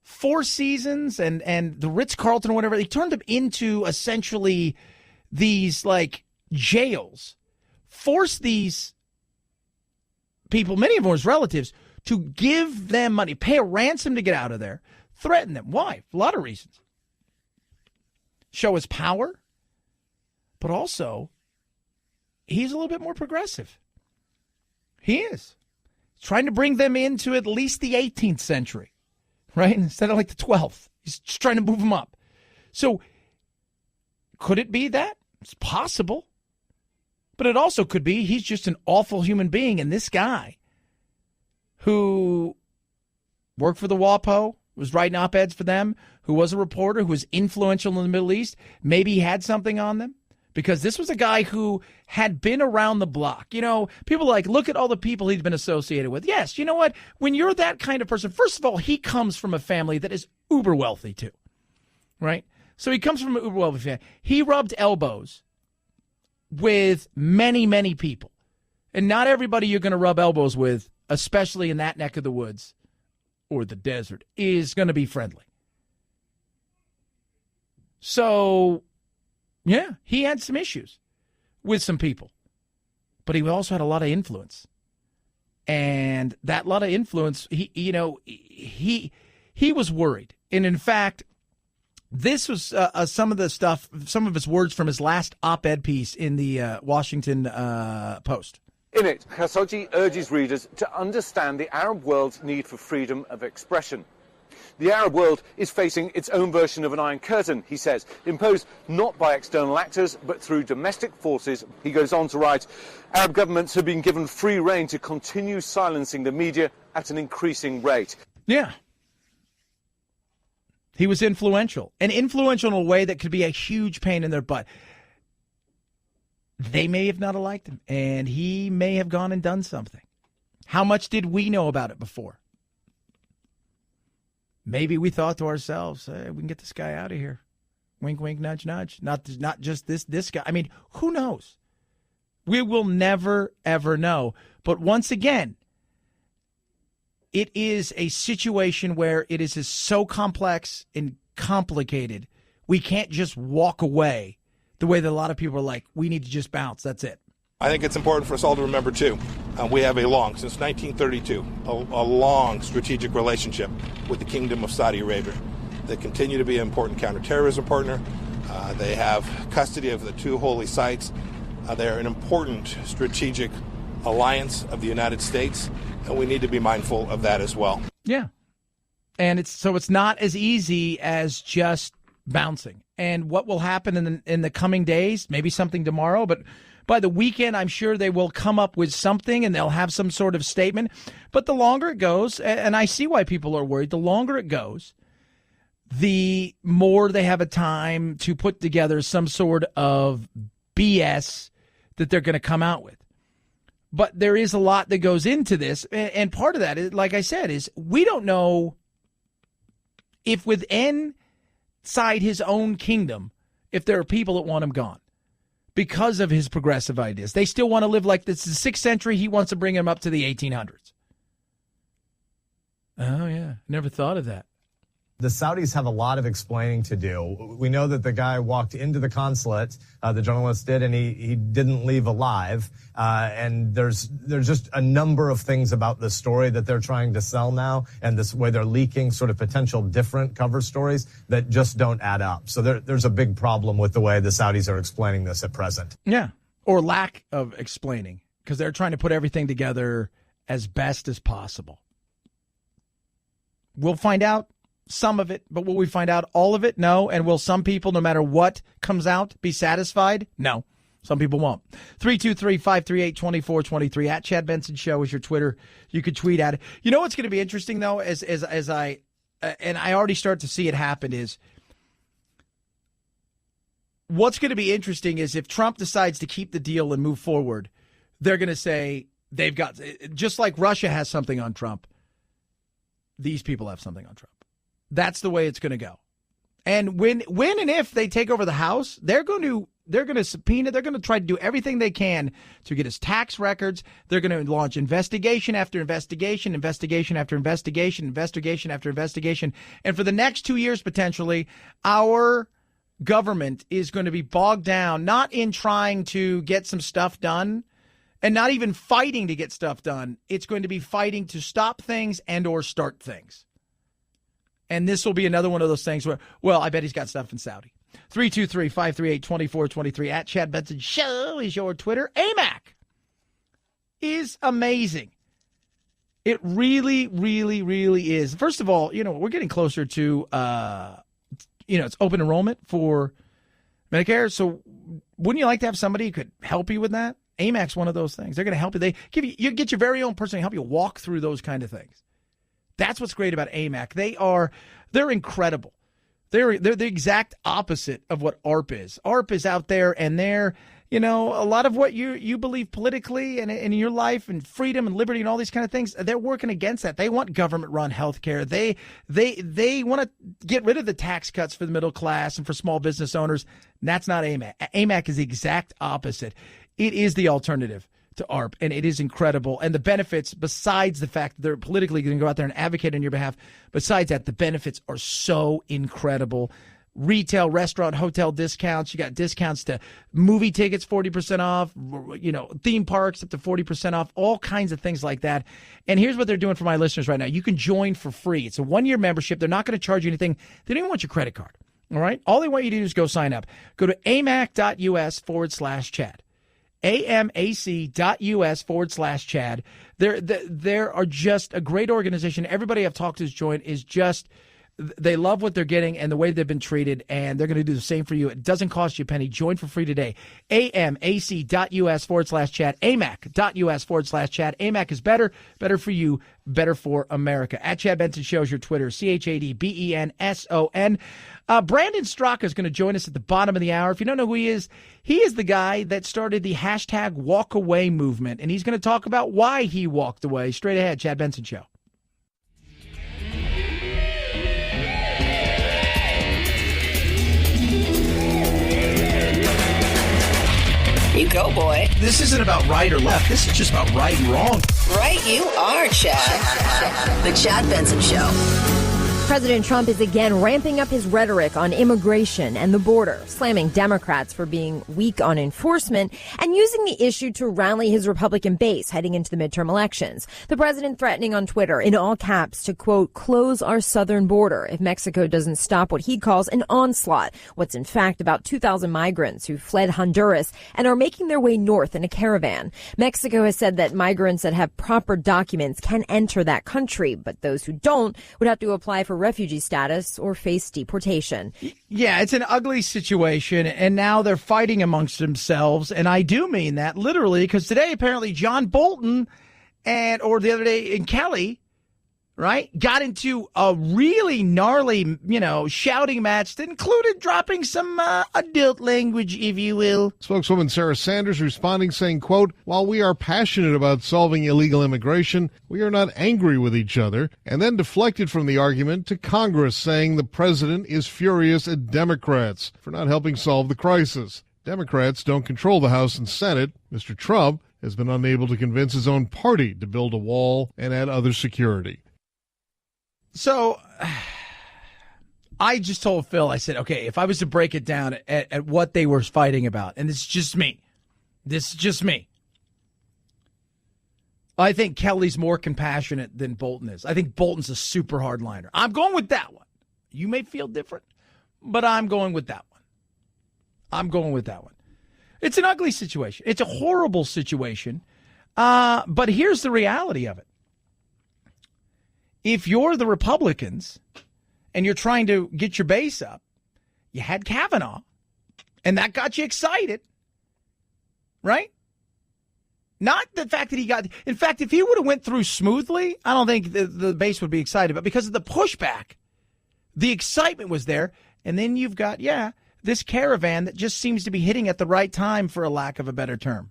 S1: Four Seasons and the Ritz-Carlton or whatever, he turned them into essentially these like jails. Forced these people, many of them his relatives, to give them money, pay a ransom to get out of there, threaten them. Why? A lot of reasons. Show his power, but also he's a little bit more progressive. He is. Trying to bring them into at least the 18th century, right? Instead of like the 12th. He's just trying to move them up. So could it be that? It's possible. But it also could be he's just an awful human being. And this guy who worked for the WAPO, was writing op-eds for them, who was a reporter, who was influential in the Middle East, maybe he had something on them? Because this was a guy who had been around the block. You know, people like, look at all the people he'd been associated with. Yes, you know what? When you're that kind of person, first of all, he comes from a family that is uber wealthy too, right? So he comes from an uber wealthy family. He rubbed elbows with many, many people. And not everybody you're going to rub elbows with, especially in that neck of the woods or the desert, is going to be friendly. So, yeah, he had some issues with some people, but he also had a lot of influence. And that lot of influence, he was worried. And in fact, this was some of his words from his last op-ed piece in the Washington Post.
S21: In it, Khashoggi urges readers to understand the Arab world's need for freedom of expression. The Arab world is facing its own version of an Iron Curtain, he says, imposed not by external actors, but through domestic forces. He goes on to write, Arab governments have been given free rein to continue silencing the media at an increasing rate.
S1: Yeah. He was influential, and influential in a way that could be a huge pain in their butt. They may have not liked him, and he may have gone and done something. How much did we know about it before? Maybe we thought to ourselves, hey, we can get this guy out of here. Wink, wink, nudge, nudge. Not just this guy. I mean, who knows? We will never, ever know. But once again, it is a situation where it is so complex and complicated, we can't just walk away the way that a lot of people are like, we need to just bounce. That's it.
S22: I think it's important for us all to remember, too, we have since 1932, a long strategic relationship with the Kingdom of Saudi Arabia. They continue to be an important counterterrorism partner. They have custody of the two holy sites. They're an important strategic alliance of the United States, and we need to be mindful of that as well.
S1: Yeah. And it's not as easy as just bouncing. And what will happen in the coming days, maybe something tomorrow, but by the weekend, I'm sure they will come up with something and they'll have some sort of statement. But the longer it goes, and I see why people are worried, the longer it goes, the more they have a time to put together some sort of BS that they're going to come out with. But there is a lot that goes into this. And part of that, is, like I said, is we don't know if within inside his own kingdom, if there are people that want him gone because of his progressive ideas. They still want to live like this is the 6th century. He wants to bring him up to the 1800s. Oh, yeah. Never thought of that.
S23: The Saudis have a lot of explaining to do. We know that the guy walked into the consulate, the journalist did, and he didn't leave alive. And there's just a number of things about this story that they're trying to sell now, and this way they're leaking sort of potential different cover stories that just don't add up. So there's a big problem with the way the Saudis are explaining this at present.
S1: Yeah, or lack of explaining, because they're trying to put everything together as best as possible. We'll find out some of it, but will we find out all of it? No. And will some people, no matter what comes out, be satisfied? No. Some people won't. 323-538-2423 at Chad Benson Show is your Twitter. You could tweet at it. You know what's going to be interesting, though, as I already start to see it happen, is what's going to be interesting is if Trump decides to keep the deal and move forward, they're going to say they've got, just like Russia has something on Trump, these people have something on Trump. That's the way it's going to go. And when and if they take over the House, they're going to subpoena. They're going to try to do everything they can to get his tax records. They're going to launch investigation after investigation, investigation after investigation, investigation after investigation. And for the next 2 years, potentially, our government is going to be bogged down, not in trying to get some stuff done and not even fighting to get stuff done. It's going to be fighting to stop things and or start things. And this will be another one of those things where, well, I bet he's got stuff in Saudi. 323-538-2423 at Chad Benson Show is your Twitter. AMAC is amazing. It really, really, really is. First of all, we're getting closer to, it's open enrollment for Medicare. So wouldn't you like to have somebody who could help you with that? AMAC's one of those things. They're going to help you. You get your very own person to help you walk through those kind of things. That's what's great about AMAC. They're incredible. They're the exact opposite of what ARP is. ARP is out there, and they're, a lot of what you believe politically and in your life and freedom and liberty and all these kind of things, they're working against that. They want government-run health care. They want to get rid of the tax cuts for the middle class and for small business owners. And that's not AMAC. AMAC is the exact opposite. It is the alternative to ARP, and it is incredible. And the benefits, besides the fact that they're politically going to go out there and advocate on your behalf, besides that, the benefits are so incredible. Retail, restaurant, hotel discounts. You got discounts to movie tickets, 40% off, theme parks up to 40% off, all kinds of things like that. And here's what they're doing for my listeners right now. You can join for free. It's a 1-year membership. They're not going to charge you anything. They don't even want your credit card. All right? All they want you to do is go sign up. Go to amac.us/Chad. amac.us/Chad. There are just a great organization. Everybody I've talked to who's joined is just, they love what they're getting and the way they've been treated, and they're going to do the same for you. It doesn't cost you a penny. Join for free today. amac.us/Chad. amac.us/Chad. AMAC is better for you, better for America. At Chad Benson Show is your Twitter, ChadBenson. Brandon Straka is going to join us at the bottom of the hour. If you don't know who he is the guy that started the #WalkAway movement, and he's going to talk about why he walked away. Straight ahead, Chad Benson Show.
S2: You go, boy.
S1: This isn't about right or left. This is just about right and wrong.
S2: Right you are, Chad. The Chad Benson Show.
S3: President Trump is again ramping up his rhetoric on immigration and the border, slamming Democrats for being weak on enforcement and using the issue to rally his Republican base heading into the midterm elections. The president threatening on Twitter in all caps to, quote, close our southern border if Mexico doesn't stop what he calls an onslaught. What's in fact about 2,000 migrants who fled Honduras and are making their way north in a caravan. Mexico has said that migrants that have proper documents can enter that country, but those who don't would have to apply for refugee status or face deportation.
S1: Yeah, it's an ugly situation, and now they're fighting amongst themselves, and I do mean that literally, because today apparently John Bolton or the other day in Kelly, right, got into a really gnarly, shouting match that included dropping some adult language, if you will.
S5: Spokeswoman Sarah Sanders responding, saying, quote, while we are passionate about solving illegal immigration, we are not angry with each other, and then deflected from the argument to Congress, saying the president is furious at Democrats for not helping solve the crisis. Democrats don't control the House and Senate. Mr. Trump has been unable to convince his own party to build a wall and add other security.
S1: So I just told Phil, I said, okay, if I was to break it down at what they were fighting about, and this is just me, I think Kelly's more compassionate than Bolton is. I think Bolton's a super hardliner. I'm going with that one. You may feel different, but I'm going with that one. It's an ugly situation. It's a horrible situation. But here's the reality of it. If you're the Republicans and you're trying to get your base up, you had Kavanaugh, and that got you excited, right? Not the fact that he got – in fact, if he would have went through smoothly, I don't think the base would be excited. But because of the pushback, the excitement was there. And then you've got, this caravan that just seems to be hitting at the right time, for a lack of a better term.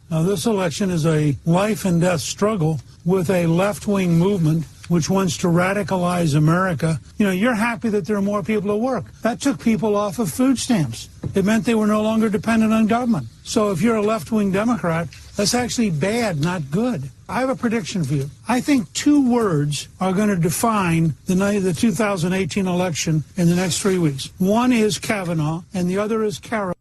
S7: Now, this election is a life and death struggle with a left-wing movement which wants to radicalize America. You're happy that there are more people at work. That took people off of food stamps. It meant they were no longer dependent on government. So if you're a left-wing Democrat, that's actually bad, not good. I have a prediction for you. I think 2 words are going to define the 2018 election in the next 3 weeks. One is Kavanaugh, and the other is
S1: Caravan.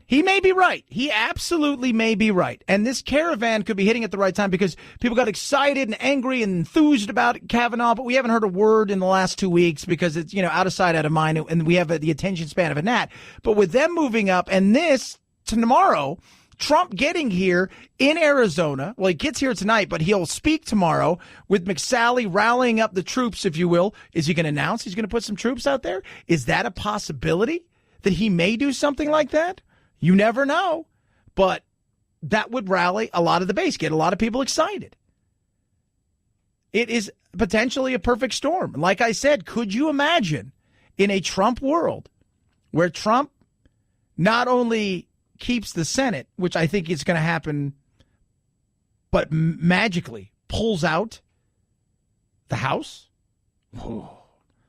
S1: He may be right. He absolutely may be right. And this caravan could be hitting at the right time because people got excited and angry and enthused about Kavanaugh, but we haven't heard a word in the last 2 weeks because it's, out of sight, out of mind, and we have the attention span of a gnat. But with them moving up and this to tomorrow, Trump getting here in Arizona, well, he gets here tonight, but he'll speak tomorrow with McSally rallying up the troops, if you will. Is he going to announce he's going to put some troops out there? Is that a possibility? That he may do something like that? You never know. But that would rally a lot of the base, get a lot of people excited. It is potentially a perfect storm. Like I said, could you imagine in a Trump world where Trump not only keeps the Senate, which I think is going to happen, but magically pulls out the House?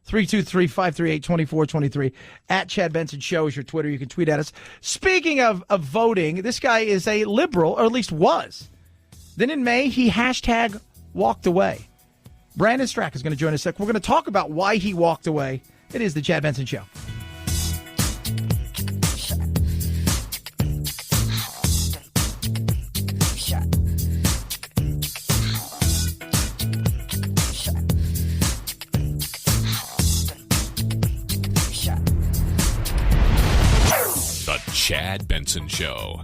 S1: 323-538-2423. At Chad Benson Show is your Twitter. You can tweet at us. Speaking of voting, this guy is a liberal, or at least was. Then in May, he hashtag walked away. Brandon Strack is going to join us. We're going to talk about why he walked away. It is the Chad Benson Show.
S15: The Chad Benson Show.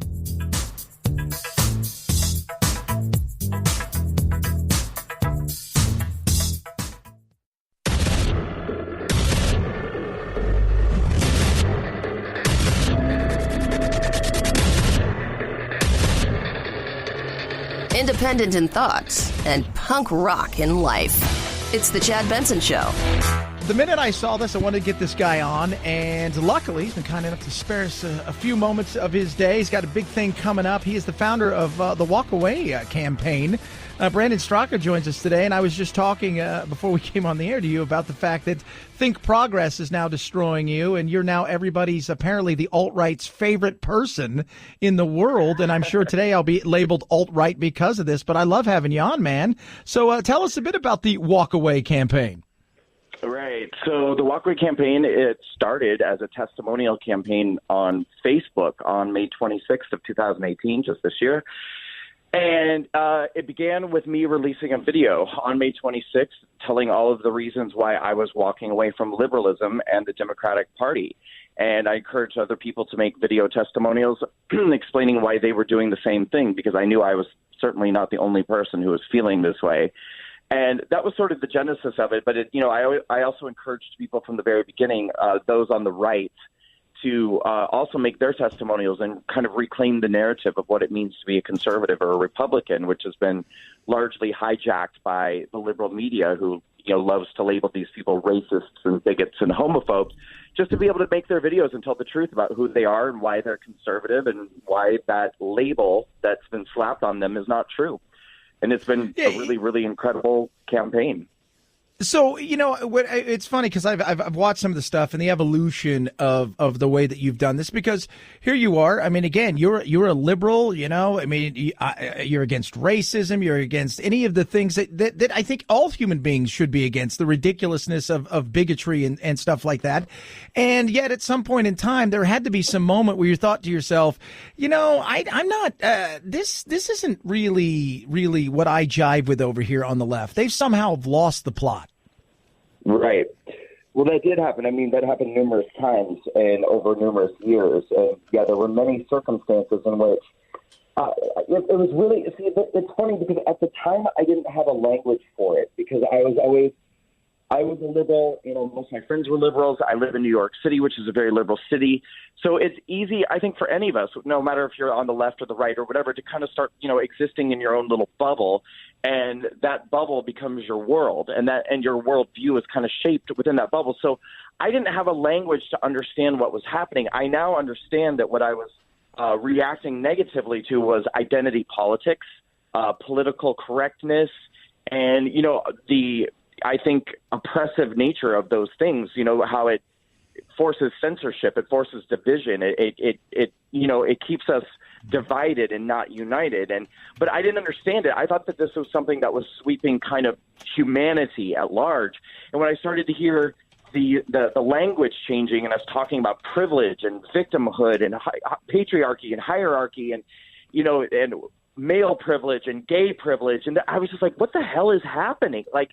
S2: Independent in thoughts and punk rock in life. It's the Chad Benson Show.
S1: The minute I saw this, I wanted to get this guy on, and luckily he's been kind enough to spare us a few moments of his day. He's got a big thing coming up. He is the founder of the Walk Away campaign. Brandon Straka joins us today, and I was just talking before we came on the air to you about the fact that Think Progress is now destroying you, and you're now everybody's, apparently the alt-right's favorite person in the world, and I'm sure today I'll be labeled alt-right because of this, but I love having you on, man. So tell us a bit about the Walk Away campaign.
S6: Right. So the Walk Away campaign, it started as a testimonial campaign on Facebook on May 26th of 2018, just this year. And it began with me releasing a video on May 26th telling all of the reasons why I was walking away from liberalism and the Democratic Party. And I encouraged other people to make video testimonials explaining why they were doing the same thing, because I knew I was certainly not the only person who was feeling this way. And that was sort of the genesis of it. But, I also encouraged people from the very beginning, those on the right, to also make their testimonials and kind of reclaim the narrative of what it means to be a conservative or a Republican, which has been largely hijacked by the liberal media, who loves to label these people racists and bigots and homophobes, just to be able to make their videos and tell the truth about who they are and why they're conservative and why that label that's been slapped on them is not true. And it's been a really, really incredible campaign.
S1: So, it's funny because I've watched some of the stuff and the evolution of the way that you've done this, because here you are. I mean, again, you're a liberal, I mean, you're against racism. You're against any of the things that I think all human beings should be against, the ridiculousness of bigotry and stuff like that. And yet at some point in time, there had to be some moment where you thought to yourself, I'm not this isn't really what I jive with over here on the left. They've somehow lost the plot.
S6: Right. Well, that did happen. I mean, that happened numerous times and over numerous years. And yeah, there were many circumstances in which it was really, it's funny because at the time I didn't have a language for it, because I was a liberal. Most of my friends were liberals. I live in New York City, which is a very liberal city. So it's easy, I think, for any of us, no matter if you're on the left or the right or whatever, to kind of start, existing in your own little bubble. And that bubble becomes your world, and your worldview is kind of shaped within that bubble. So I didn't have a language to understand what was happening. I now understand that what I was reacting negatively to was identity politics, political correctness, and, I think, oppressive nature of those things, how it forces censorship, it forces division, it keeps us divided and not united. But I didn't understand it. I thought that this was something that was sweeping kind of humanity at large. And when I started to hear the language changing and us talking about privilege and victimhood and patriarchy and hierarchy and male privilege and gay privilege, and I was just like, what the hell is happening? Like,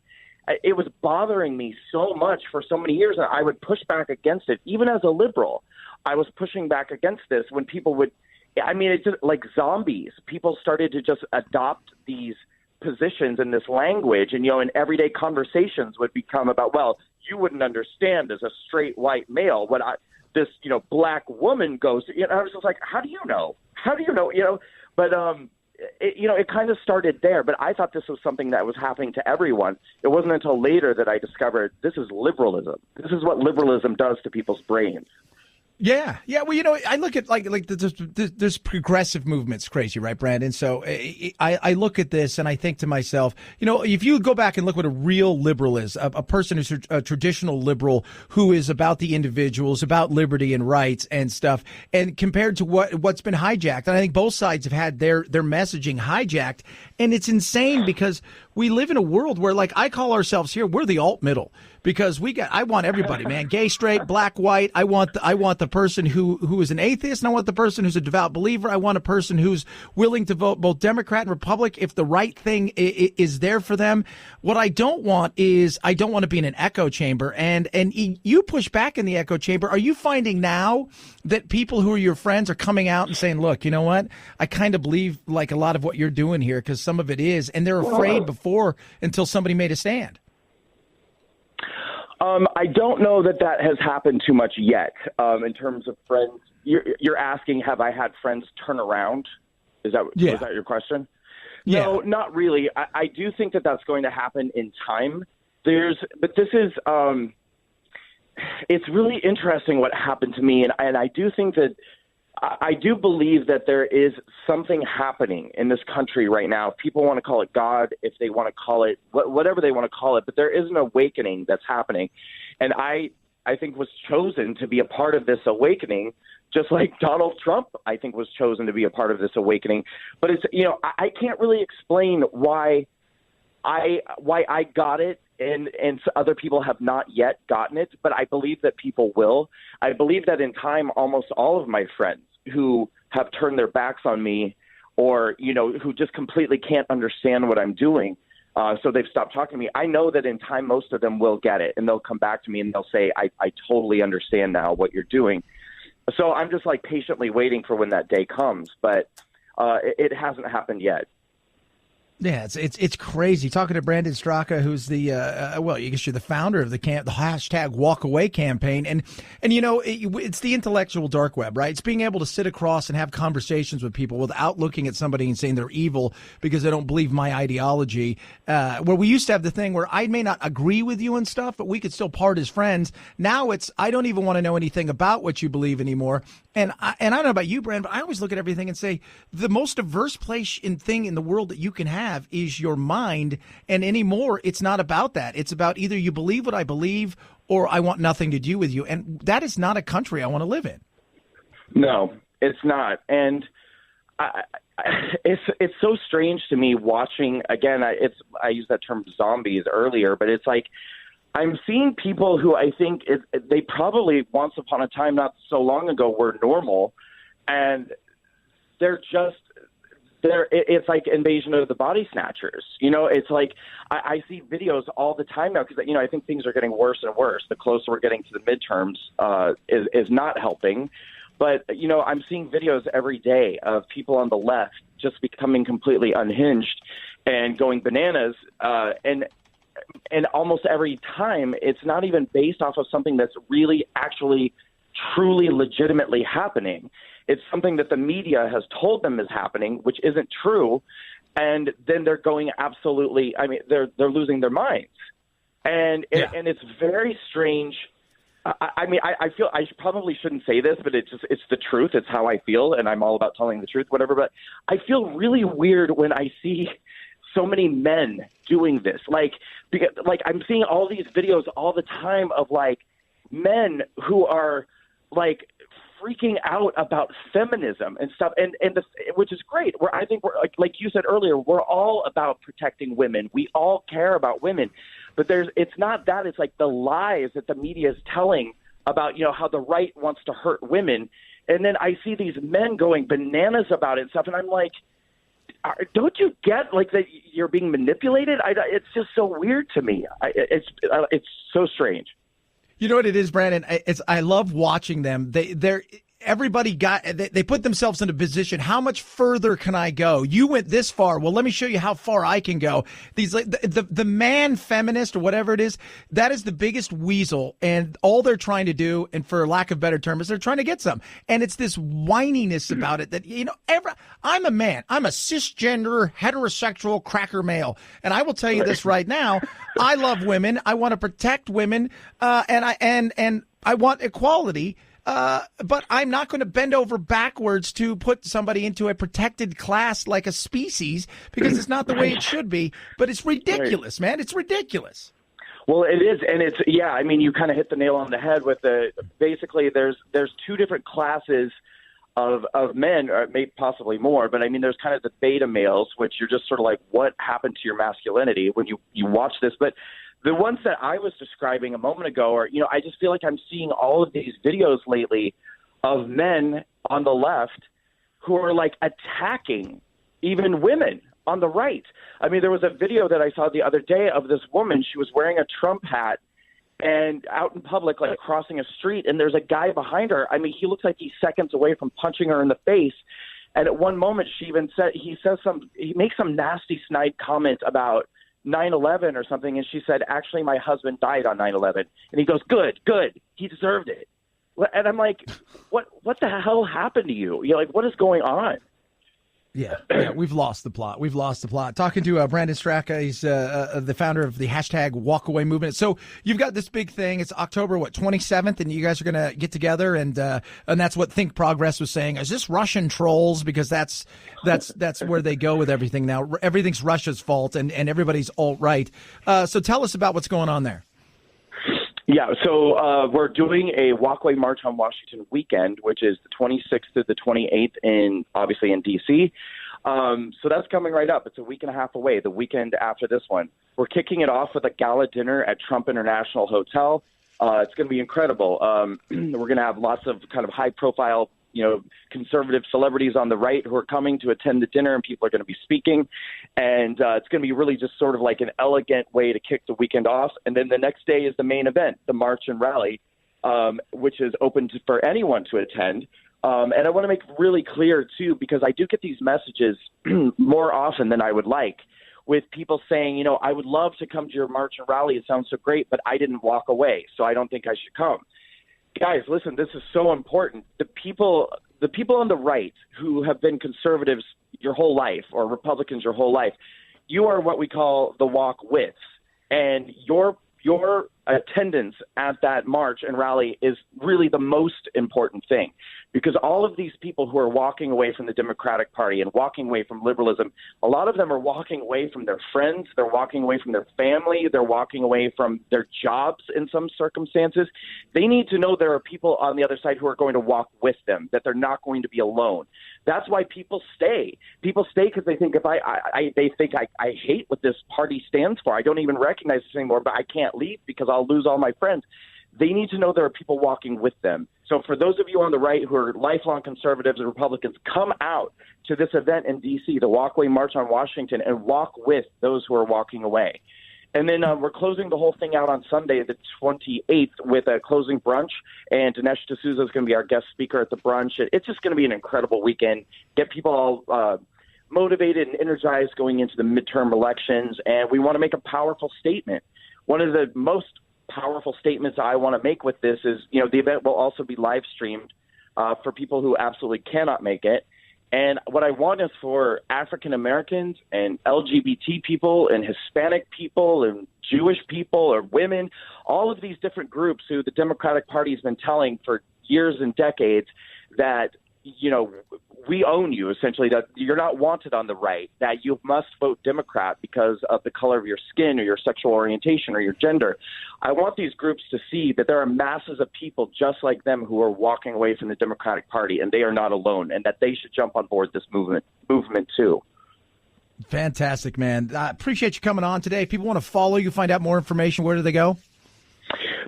S6: it was bothering me so much for so many years, and I would push back against it. Even as a liberal, I was pushing back against this when people would, it's just like zombies. People started to just adopt these positions and this language, and, in everyday conversations would become about, well, you wouldn't understand as a straight white male what this black woman goes, I was just like, how do you know? But it kind of started there, but I thought this was something that was happening to everyone. It wasn't until later that I discovered this is liberalism. This is what liberalism does to people's brains.
S1: Yeah. Well, I look at like there's progressive movements, crazy, right, Brandon? So I look at this and I think to myself, if you go back and look what a real liberal is, a person who's a traditional liberal who is about the individuals, about liberty and rights and stuff, and compared to what's been hijacked, and I think both sides have had their messaging hijacked, and it's insane because we live in a world where, like, I call ourselves here, we're the alt middle. Because I want everybody, man, gay, straight, black, white. I want the person who is an atheist, and I want the person who's a devout believer. I want a person who's willing to vote both Democrat and Republic if the right thing is there for them. What I don't want is I don't want to be in an echo chamber. And you push back in the echo chamber. Are you finding now that people who are your friends are coming out and saying, look, you know what? I kind of believe like a lot of what you're doing here because some of it is, and they're afraid before until somebody made a stand.
S6: I don't know that has happened too much yet in terms of friends. You're asking, have I had friends turn around? Was that your question?
S1: Yeah.
S6: No, not really. I do think that that's going to happen in time. But this is it's really interesting what happened to me, and I do think that I do believe that there is something happening in this country right now. If people want to call it God, if they want to call it whatever they want to call it, but there is an awakening that's happening. And I think was chosen to be a part of this awakening, just like Donald Trump, I think, was chosen to be a part of this awakening. But it's, I can't really explain why I got it. And other people have not yet gotten it, but I believe that people will. I believe that in time, almost all of my friends who have turned their backs on me or, who just completely can't understand what I'm doing, so they've stopped talking to me. I know that in time, most of them will get it, and they'll come back to me and they'll say, I totally understand now what you're doing. So I'm just like patiently waiting for when that day comes, but it hasn't happened yet.
S1: Yeah, it's crazy. Talking to Brandon Straka, who's the I guess you're the founder of the hashtag Walk Away campaign, and it's the intellectual dark web, right? It's being able to sit across and have conversations with people without looking at somebody and saying they're evil because they don't believe my ideology. Where we used to have the thing where I may not agree with you and stuff, but we could still part as friends. Now it's I don't even want to know anything about what you believe anymore. And I don't know about you, Brand, but I always look at everything and say the most diverse thing in the world that you can have is your mind. And anymore, it's not about that. It's about either you believe what I believe or I want nothing to do with you. And that is not a country I want to live in.
S6: No, it's not. And it's so strange to me watching, again, I used that term zombies earlier, but it's like I'm seeing people who I think they probably once upon a time, not so long ago, were normal, and it's like Invasion of the Body Snatchers. It's like I see videos all the time now because, I think things are getting worse and worse. The closer we're getting to the midterms is not helping. But, I'm seeing videos every day of people on the left just becoming completely unhinged and going bananas. And almost every time it's not even based off of something that's really actually truly legitimately happening. It's something that the media has told them is happening, which isn't true. And then they're going absolutely, they're losing their minds. And it's very strange. I feel I probably shouldn't say this, but it's the truth. It's how I feel. And I'm all about telling the truth, whatever. But I feel really weird when I see so many men doing this. Like I'm seeing all these videos all the time of like men who are like freaking out about feminism and stuff, which is great. Where I think we're like you said earlier, we're all about protecting women. We all care about women, but it's not that. It's like the lies that the media is telling about how the right wants to hurt women, and then I see these men going bananas about it and stuff, and I'm like, don't you get like that you're being manipulated? It's just so weird to me. It's so strange.
S1: You know what it is, Brandon? I love watching them. everybody they put themselves in a position. How much further can I go? You went this far. Well, let me show you how far I can go. These the man feminist or whatever it is, that is the biggest weasel. And all they're trying to do, and for lack of better terms, is they're trying to get some. And it's this whininess about it that, I'm a man. I'm a cisgender, heterosexual cracker male. And I will tell you this right now. I love women. I want to protect women. And I want equality. But I'm not going to bend over backwards to put somebody into a protected class like a species, because it's not the way it should be. But it's ridiculous, man. It's ridiculous.
S8: Well, it is, and it's I mean, you kind of hit the nail on the head with basically there's two different classes of men, or maybe possibly more, but I mean, there's kind of the beta males, which you're just sort of like, what happened to your masculinity when you watch this? But the ones that I was describing a moment ago are, I just feel like I'm seeing all of these videos lately of men on the left who are like attacking even women on the right. I mean, there was a video that I saw the other day of this woman. She was wearing a Trump hat and out in public, like crossing a street, and there's a guy behind her. I mean, he looks like he's seconds away from punching her in the face. And at one moment, he makes some nasty snide comment about 9/11 or something, and she said, actually, my husband died on 9/11. And he goes, good, he deserved it. And I'm like, what the hell happened to you? You're like, what is going on?
S1: Yeah, we've lost the plot. Talking to Brandon Straka, he's the founder of the hashtag Walkaway movement. So you've got this big thing. It's October 27th, and you guys are going to get together, and that's what Think Progress was saying. Is this Russian trolls? Because that's where they go with everything now. Everything's Russia's fault, and everybody's alt-right. So tell us about what's going on there.
S8: Yeah, so we're doing a Walkway March on Washington weekend, which is the 26th to the 28th obviously in D.C. So that's coming right up. It's a week and a half away, the weekend after this one. We're kicking it off with a gala dinner at Trump International Hotel. It's going to be incredible. We're going to have lots of kind of high-profile, conservative celebrities on the right who are coming to attend the dinner, and people are going to be speaking. And it's going to be really just sort of like an elegant way to kick the weekend off. And then the next day is the main event, the march and rally, which is open for anyone to attend. And I want to make really clear, too, because I do get these messages more often than I would like, with people saying, I would love to come to your march and rally. It sounds so great, but I didn't walk away, so I don't think I should come. Guys, listen, this is so important. The people on the right who have been conservatives your whole life or Republicans your whole life, you are what we call the walk withs. And your attendance at that march and rally is really the most important thing, because all of these people who are walking away from the Democratic Party and walking away from liberalism, a lot of them are walking away from their friends, they're walking away from their family, they're walking away from their jobs in some circumstances. They need to know there are people on the other side who are going to walk with them, that they're not going to be alone. That's why people stay. People stay because they think I hate what this party stands for. I don't even recognize this anymore, but I can't leave because I'll lose all my friends. They need to know there are people walking with them. So for those of you on the right who are lifelong conservatives and Republicans, come out to this event in D.C., the Walkway March on Washington, and walk with those who are walking away. And then we're closing the whole thing out on Sunday, the 28th, with a closing brunch. And Dinesh D'Souza is going to be our guest speaker at the brunch. It's just going to be an incredible weekend. Get people all motivated and energized going into the midterm elections. And we want to make a powerful statement. One of the most powerful statements I want to make with this is, the event will also be live streamed for people who absolutely cannot make it. And what I want is for African Americans and LGBT people and Hispanic people and Jewish people or women, all of these different groups who the Democratic Party has been telling for years and decades that, we own you, essentially, that you're not wanted on the right, that you must vote Democrat because of the color of your skin or your sexual orientation or your gender. I want these groups to see that there are masses of people just like them who are walking away from the Democratic Party, and they are not alone, and that they should jump on board this movement too.
S1: Fantastic, man. I appreciate you coming on today. If people want to follow you, find out more information, where do they go?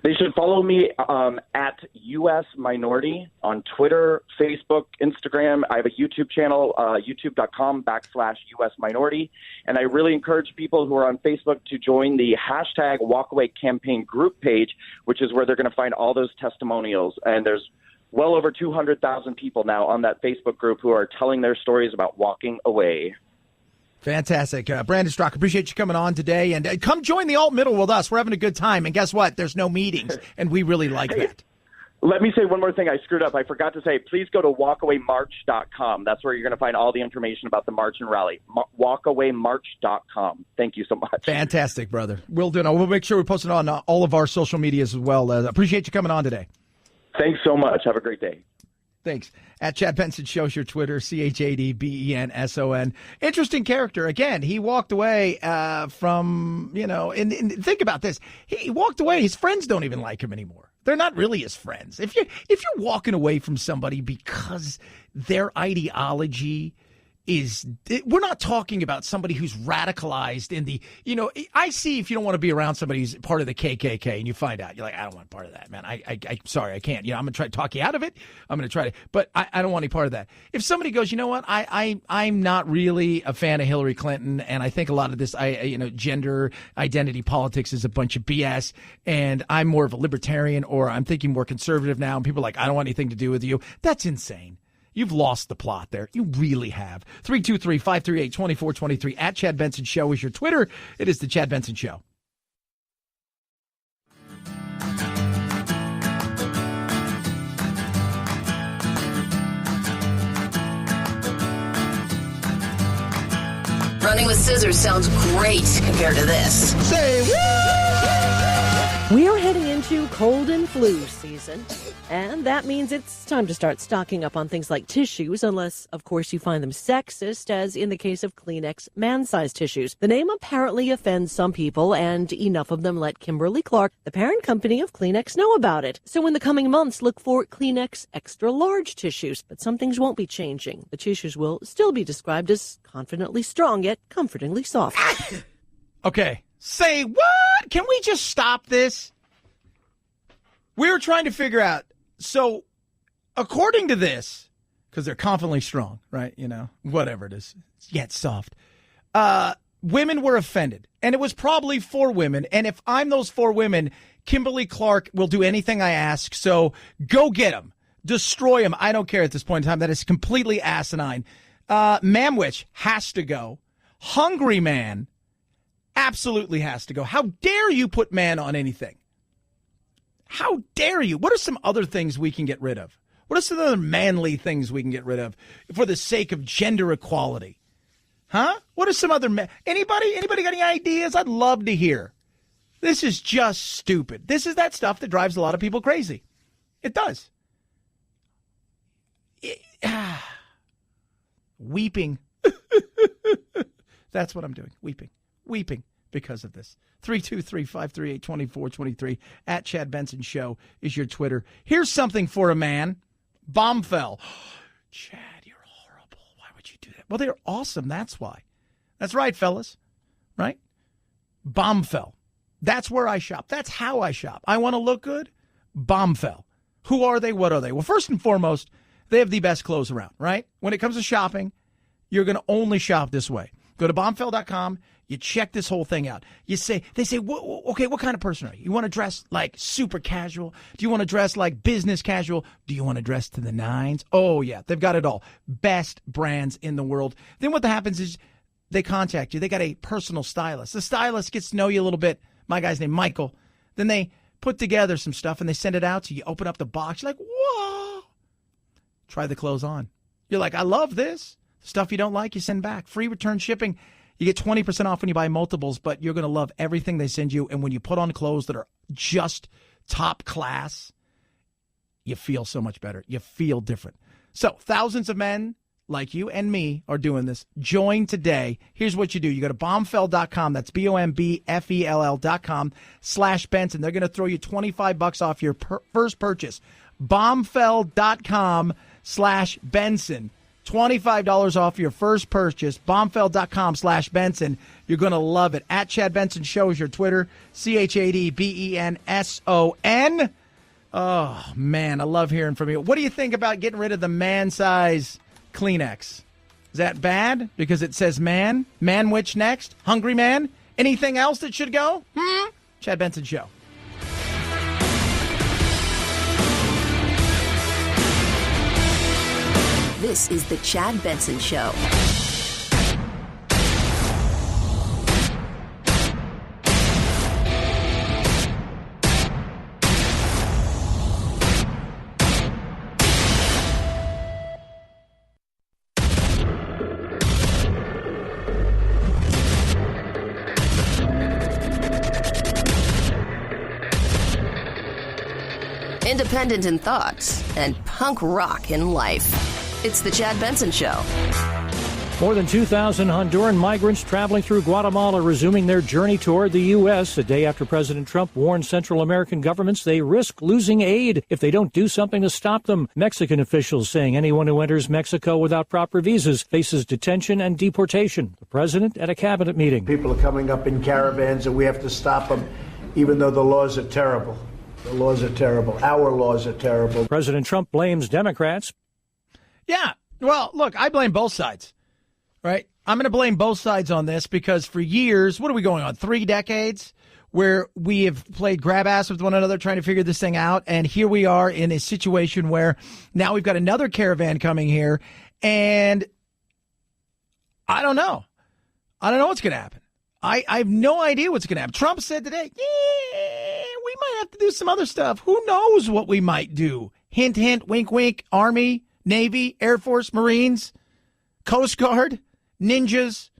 S8: They should follow me at US Minority on Twitter, Facebook, Instagram. I have a YouTube channel, youtube.com/US Minority. And I really encourage people who are on Facebook to join the hashtag Walkaway Campaign group page, which is where they're going to find all those testimonials. And there's well over 200,000 people now on that Facebook group who are telling their stories about walking away.
S1: Fantastic. Brandon Strock, appreciate you coming on today. And come join the alt middle with us. We're having a good time. And guess what? There's no meetings, and we really like that.
S8: Let me say one more thing I screwed up. I forgot to say, please go to walkawaymarch.com. That's where you're going to find all the information about the march and rally. Walkawaymarch.com. Thank you so much.
S1: Fantastic, brother. We'll do it. We'll make sure we post it on all of our social medias as well. Appreciate you coming on today.
S8: Thanks so much. Have a great day.
S1: Thanks. At Chad Benson Show's your Twitter, ChadBenson. Interesting character. Again, he walked away from, and think about this. He walked away. His friends don't even like him anymore. They're not really his friends. If you're walking away from somebody because their ideology is, we're not talking about somebody who's radicalized in the, I see if you don't want to be around somebody who's part of the KKK and you find out, you're like, I don't want part of that, man. I'm sorry, I can't. I'm going to try to talk you out of it. I'm going to try to, but I don't want any part of that. If somebody goes, you know what, I'm not really a fan of Hillary Clinton, and I think a lot of this, gender identity politics is a bunch of BS, and I'm more of a libertarian, or I'm thinking more conservative now, and people are like, I don't want anything to do with you. That's insane. You've lost the plot there. You really have. 323-538-2423. At Chad Benson Show is your Twitter. It is the Chad Benson Show.
S2: Running with scissors sounds great compared to this.
S1: Say what?
S9: We are heading into cold and flu season, and that means it's time to start stocking up on things like tissues, unless, of course, you find them sexist, as in the case of Kleenex man-sized tissues. The name apparently offends some people, and enough of them let Kimberly Clark, the parent company of Kleenex, know about it. So in the coming months, look for Kleenex extra-large tissues, but some things won't be changing. The tissues will still be described as confidently strong, yet comfortingly soft.
S1: Okay. Say what? Can we just stop this? We were trying to figure out. So, according to this, because they're confidently strong, right? Whatever it is. Yeah, it's soft. Women were offended. And it was probably 4 women. And if I'm those 4 women, Kimberly Clark will do anything I ask. So, go get them. Destroy them. I don't care at this point in time. That is completely asinine. Mamwich has to go. Hungry Man absolutely has to go. How dare you put man on anything? How dare you? What are some other things we can get rid of? What are some other manly things we can get rid of for the sake of gender equality? Huh? What are some other anybody got any ideas? I'd love to hear. This is just stupid. This is that stuff that drives a lot of people crazy. It does. Weeping. That's what I'm doing. Weeping because of this. 323-538-2423. At Chad Benson Show is your Twitter. Here's something for a man. Bomb fell. Chad, you're horrible. Why would you do that? Well, they're awesome. That's why. That's right, fellas. Right? Bomb fell. That's where I shop. That's how I shop. I want to look good. Bomb fell. Who are they? What are they? Well, first and foremost, they have the best clothes around, right? When it comes to shopping, you're going to only shop this way. Go to bombfell.com. You check this whole thing out. They say, okay, what kind of person are you? You want to dress like super casual? Do you want to dress like business casual? Do you want to dress to the nines? Oh, yeah, they've got it all. Best brands in the world. Then what happens is they contact you. They got a personal stylist. The stylist gets to know you a little bit. My guy's named Michael. Then they put together some stuff and they send it out to you. You open up the box. You're like, whoa. Try the clothes on. You're like, I love this. Stuff you don't like, you send back. Free return shipping. You get 20% off when you buy multiples, but you're going to love everything they send you. And when you put on clothes that are just top class, you feel so much better. You feel different. So thousands of men like you and me are doing this. Join today. Here's what you do. You go to bombfell.com. That's bombfell.com/Benson. They're going to throw you $25 off your first purchase. Bombfell.com/Benson. $25 off your first purchase. Bombfell.com/Benson. You're going to love it. At Chad Benson Show is your Twitter. ChadBenson. Oh, man, I love hearing from you. What do you think about getting rid of the man-size Kleenex? Is that bad because it says man? Man-witch next? Hungry man? Anything else that should go? Chad Benson Show.
S2: This is The Chad Benson Show. Independent in thought and punk rock in life. It's The Chad Benson Show.
S10: More than 2,000 Honduran migrants traveling through Guatemala resuming their journey toward the U.S. a day after President Trump warned Central American governments they risk losing aid if they don't do something to stop them. Mexican officials saying anyone who enters Mexico without proper visas faces detention and deportation. The president at a cabinet meeting.
S4: People are coming up in caravans and we have to stop them, even though the laws are terrible. The laws are terrible. Our laws are terrible.
S10: President Trump blames Democrats.
S1: Yeah. Well, look, I blame both sides, right? I'm going to blame both sides on this because for years, what are we going on? 3 decades where we have played grab ass with one another trying to figure this thing out. And here we are in a situation where now we've got another caravan coming here. And I don't know. I don't know what's going to happen. I have no idea what's going to happen. Trump said today, we might have to do some other stuff. Who knows what we might do? Hint, hint, wink, wink. Army, Navy, Air Force, Marines, Coast Guard, ninjas,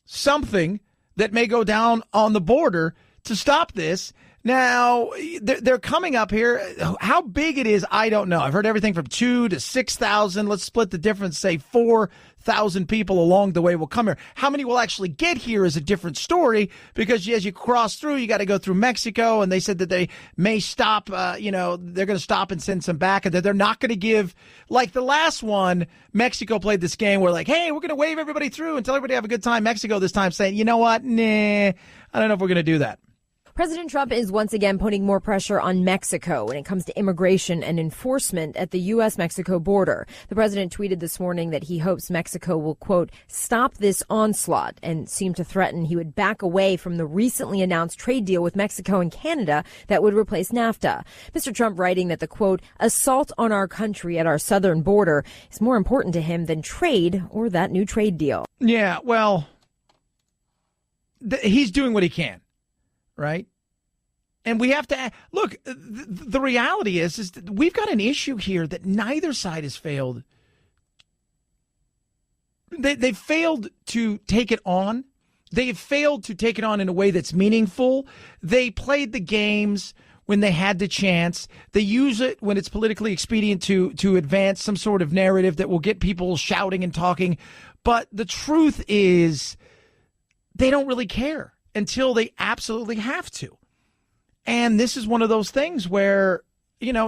S1: something that may go down on the border to stop this. Now, they're coming up here. How big it is, I don't know. I've heard everything from 2,000 to 6,000. Let's split the difference, say 4,000 people along the way will come here. How many will actually get here is a different story because as you cross through, you got to go through Mexico. And they said that they may stop, they're going to stop and send some back and that they're not going to give, like the last one, Mexico played this game where like, hey, we're going to wave everybody through and tell everybody to have a good time. Mexico this time saying, you know what? Nah, I don't know if we're going to do that.
S3: President Trump is once again putting more pressure on Mexico when it comes to immigration and enforcement at the U.S.-Mexico border. The president tweeted this morning that he hopes Mexico will, quote, stop this onslaught and seemed to threaten he would back away from the recently announced trade deal with Mexico and Canada that would replace NAFTA. Mr. Trump writing that the, quote, assault on our country at our southern border is more important to him than trade or that new trade deal.
S1: Yeah, well, he's doing what he can. Right? And we have to look, the reality is that we've got an issue here that neither side has failed. They failed to take it on. They have failed to take it on in a way that's meaningful. They played the games when they had the chance. They use it when it's politically expedient to advance some sort of narrative that will get people shouting and talking. But the truth is they don't really care until they absolutely have to. And this is one of those things where,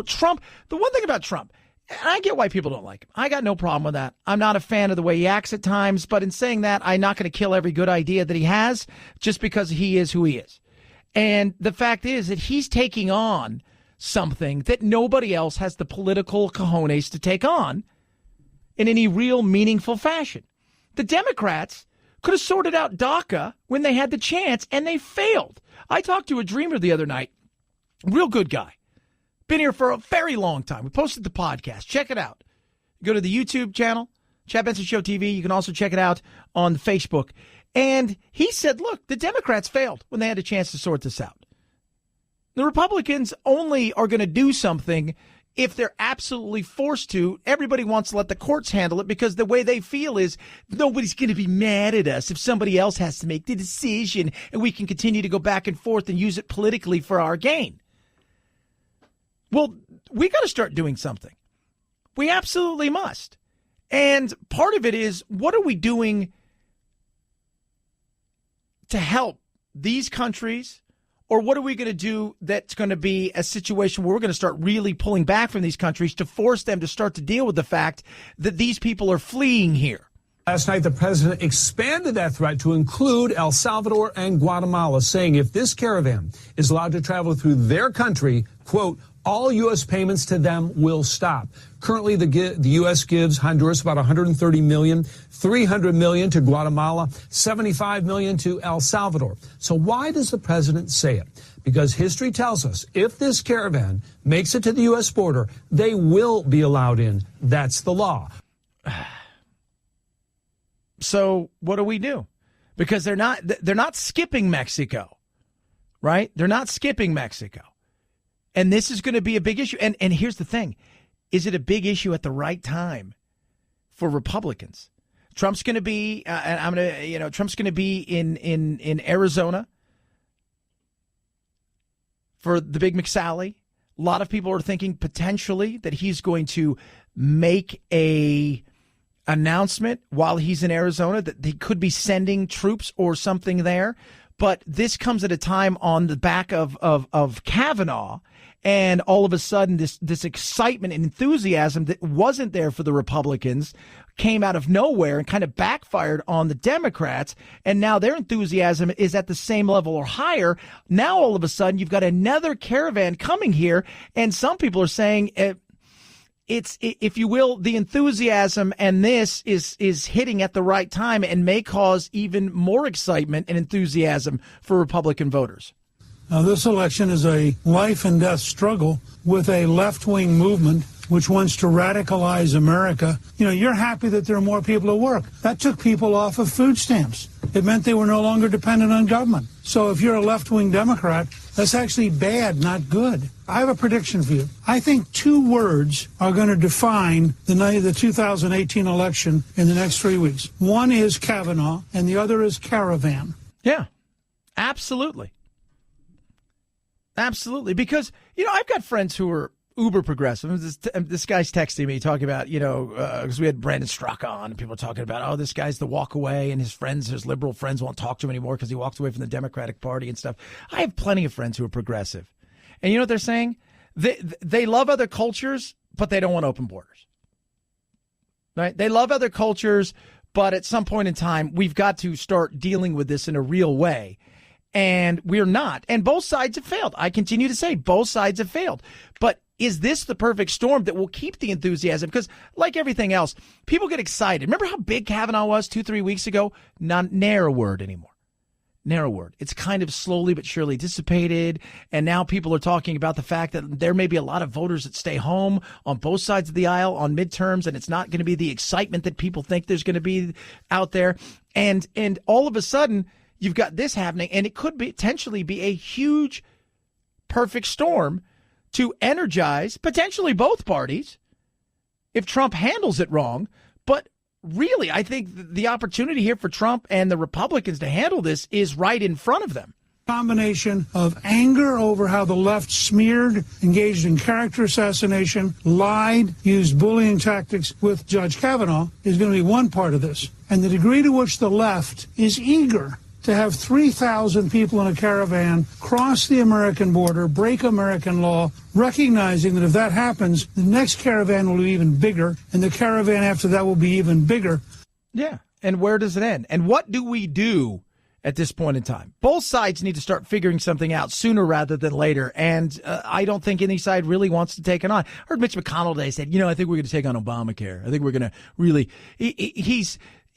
S1: Trump, the one thing about Trump, and I get why people don't like him. I got no problem with that. I'm not a fan of the way he acts at times, but in saying that, I'm not going to kill every good idea that he has just because he is who he is. And the fact is that he's taking on something that nobody else has the political cojones to take on in any real meaningful fashion. The Democrats could have sorted out DACA when they had the chance, and they failed. I talked to a dreamer the other night, real good guy. Been here for a very long time. We posted the podcast. Check it out. Go to the YouTube channel, Chad Benson Show TV. You can also check it out on Facebook. And he said, look, the Democrats failed when they had a chance to sort this out. The Republicans only are going to do something if they're absolutely forced to. Everybody wants to let the courts handle it because the way they feel is nobody's going to be mad at us if somebody else has to make the decision and we can continue to go back and forth and use it politically for our gain. Well, we got to start doing something. We absolutely must. And part of it is, what are we doing to help these countries? Or what are we going to do that's going to be a situation where we're going to start really pulling back from these countries to force them to start to deal with the fact that these people are fleeing here?
S7: Last night, the president expanded that threat to include El Salvador and Guatemala, saying if this caravan is allowed to travel through their country, quote, all U.S. payments to them will stop. Currently, the U.S. gives Honduras about $130 million, $300 million to Guatemala, $75 million to El Salvador. So why does the president say it? Because history tells us if this caravan makes it to the U.S. border, they will be allowed in. That's the law.
S1: So what do we do? Because they're not skipping Mexico, right? They're not skipping Mexico. And this is going to be a big issue. And here's the thing. Is it a big issue at the right time for Republicans? Trump's going to be, Trump's going to be in Arizona for the Big McSally. A lot of people are thinking potentially that he's going to make a announcement while he's in Arizona that he could be sending troops or something there. But this comes at a time on the back of Kavanaugh. And all of a sudden, this excitement and enthusiasm that wasn't there for the Republicans came out of nowhere and kind of backfired on the Democrats. And now their enthusiasm is at the same level or higher. Now, all of a sudden, you've got another caravan coming here. And some people are saying it's, if you will, the enthusiasm and this is hitting at the right time and may cause even more excitement and enthusiasm for Republican voters.
S7: Now, this election is a life and death struggle with a left-wing movement which wants to radicalize America. You're happy that there are more people at work. That took people off of food stamps. It meant they were no longer dependent on government. So if you're a left-wing Democrat, that's actually bad, not good. I have a prediction for you. I think two words are going to define the 2018 election in the next 3 weeks. One is Kavanaugh, and the other is caravan.
S1: Yeah, absolutely. Absolutely. Because, I've got friends who are uber progressive. This guy's texting me talking about, because we had Brandon Strzok on, and people are talking about, this guy's the walk away, and his liberal friends won't talk to him anymore because he walked away from the Democratic Party and stuff. I have plenty of friends who are progressive. And you know what they're saying? They love other cultures, but they don't want open borders. Right? They love other cultures, but at some point in time, we've got to start dealing with this in a real way. And we're not. And both sides have failed. I continue to say both sides have failed. But is this the perfect storm that will keep the enthusiasm? Because like everything else, people get excited. Remember how big Kavanaugh was 2-3 weeks ago? Ne'er a word anymore. Ne'er a word. It's kind of slowly but surely dissipated. And now people are talking about the fact that there may be a lot of voters that stay home on both sides of the aisle on midterms. And it's not going to be the excitement that people think there's going to be out there. And all of a sudden, you've got this happening, and it could potentially be a huge, perfect storm to energize potentially both parties if Trump handles it wrong. But really, I think the opportunity here for Trump and the Republicans to handle this is right in front of them.
S7: Combination of anger over how the left smeared, engaged in character assassination, lied, used bullying tactics with Judge Kavanaugh is going to be one part of this. And the degree to which the left is eager to have 3,000 people in a caravan cross the American border, break American law, recognizing that if that happens, the next caravan will be even bigger, and the caravan after that will be even bigger.
S1: Yeah, and where does it end? And what do we do at this point in time? Both sides need to start figuring something out sooner rather than later, and I don't think any side really wants to take it on. I heard Mitch McConnell today said, I think we're going to take on Obamacare. I think we're going to really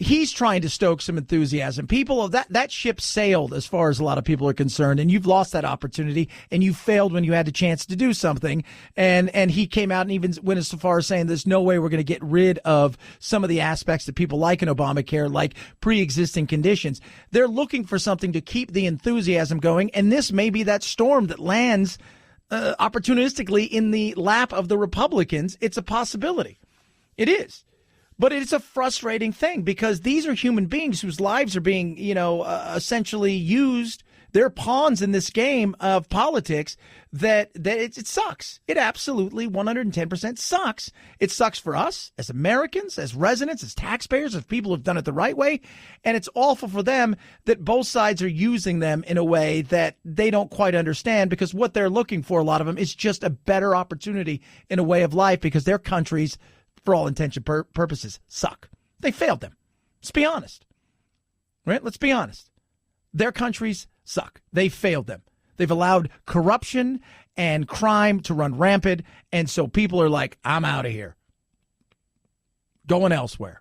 S1: He's trying to stoke some enthusiasm. People of that ship sailed as far as a lot of people are concerned, and you've lost that opportunity, and you failed when you had the chance to do something. And he came out and even went as far as saying there's no way we're going to get rid of some of the aspects that people like in Obamacare, like pre-existing conditions. They're looking for something to keep the enthusiasm going, and this may be that storm that lands opportunistically in the lap of the Republicans. It's a possibility. It is. But it's a frustrating thing because these are human beings whose lives are being, essentially used. They're pawns in this game of politics that it sucks. It absolutely 110% sucks. It sucks for us as Americans, as residents, as taxpayers, as people who've done it the right way. And it's awful for them that both sides are using them in a way that they don't quite understand because what they're looking for, a lot of them, is just a better opportunity in a way of life because their countries, for all intents and purposes, suck. They failed them. Let's be honest. Right? Let's be honest. Their countries suck. They failed them. They've allowed corruption and crime to run rampant, and so people are like, I'm out of here. Going elsewhere.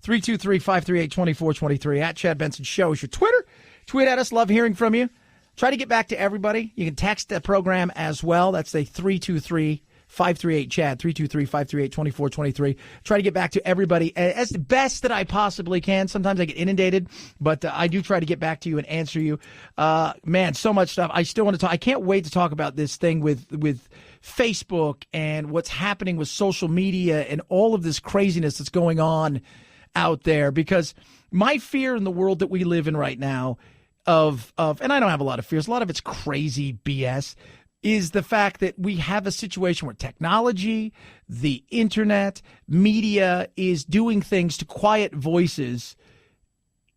S1: 323-538-2423 at Chad Benson Show is your Twitter. Tweet at us. Love hearing from you. Try to get back to everybody. You can text the program as well. That's a 323 538-CHAD, 323-538-2423. Try to get back to everybody as the best that I possibly can. Sometimes I get inundated, but I do try to get back to you and answer you. Man, so much stuff. I still want to talk. I can't wait to talk about this thing with Facebook and what's happening with social media and all of this craziness that's going on out there, because my fear in the world that we live in right now of and I don't have a lot of fears, a lot of it's crazy BS, is the fact that we have a situation where technology, the internet, media is doing things to quiet voices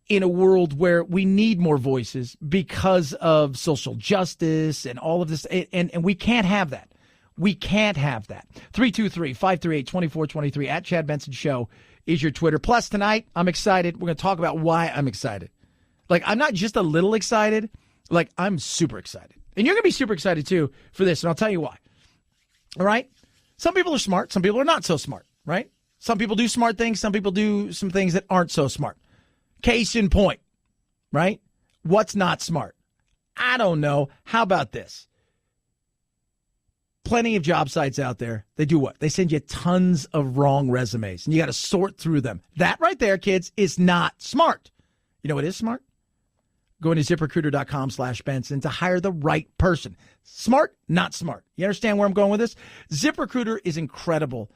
S1: in a world where we need more voices because of social justice and all of this, and we can't have that. We can't have that. 323-538-2423 at Chad Benson Show is your Twitter. Plus, tonight, I'm excited. We're going to talk about why I'm excited. Like, I'm not just a little excited. Like, I'm super excited. And you're going to be super excited, too, for this, and I'll tell you why. All right? Some people are smart. Some people are not so smart, right? Some people do smart things. Some people do some things that aren't so smart. Case in point, right? What's not smart? I don't know. How about this? Plenty of job sites out there. They do what? They send you tons of wrong resumes, and you got to sort through them. That right there, kids, is not smart. You know what is smart? Going to ZipRecruiter.com/Benson to hire the right person. Smart, not smart. You understand where I'm going with this? ZipRecruiter is incredible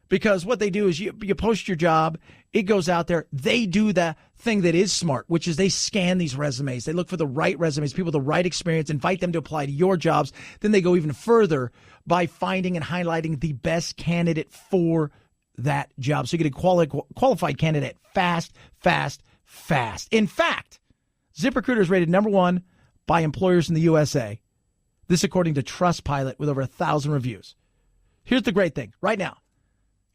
S1: because what they do is you post your job, it goes out there. They do the thing that is smart, which is they scan these resumes. They look for the right resumes, people with the right experience, invite them to apply to your jobs. Then they go even further by finding and highlighting the best candidate for that job. So you get a qualified candidate fast. In fact, ZipRecruiter is rated #1 by employers in the USA. This according to Trustpilot with over 1,000 reviews. Here's the great thing. Right now,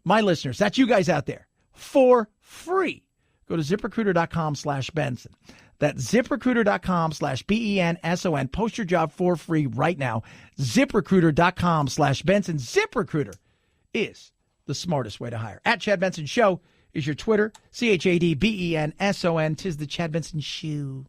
S1: my listeners, that's you guys out there, for free, go to ZipRecruiter.com/Benson. That's ZipRecruiter.com/BENSON. Post your job for free right now. ZipRecruiter.com/Benson. ZipRecruiter is the smartest way to hire. At Chad Benson Show is your Twitter. CHADBENSON. 'Tis the Chad Benson Show.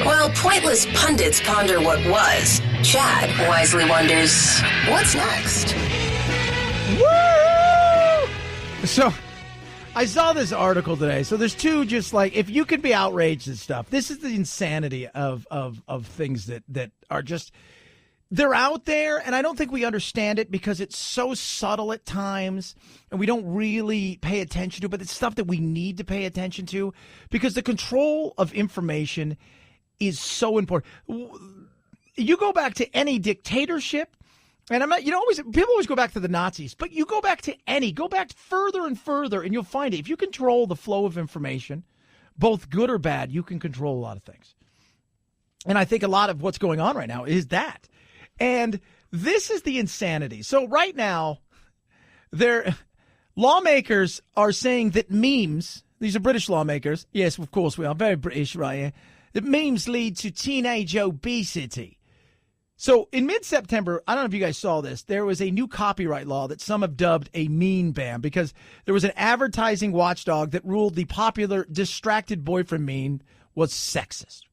S2: While pointless pundits ponder what was, Chad wisely wonders, what's next?
S1: Woo! So, I saw this article today. So there's two, just like, if you could be outraged and stuff, this is the insanity of things that are just, they're out there, and I don't think we understand it because it's so subtle at times, and we don't really pay attention to it, but it's stuff that we need to pay attention to because the control of information is so important. You go back to any dictatorship, and I'm not, people always go back to the Nazis, but you go back further and further, and you'll find it. If you control the flow of information, both good or bad, you can control a lot of things. And I think a lot of what's going on right now is that. And this is the insanity. So right now, lawmakers are saying that memes, these are British lawmakers. Yes, of course we are very British right here. That memes lead to teenage obesity. So in mid-September, I don't know if you guys saw this, there was a new copyright law that some have dubbed a meme ban because there was an advertising watchdog that ruled the popular distracted boyfriend meme was sexist,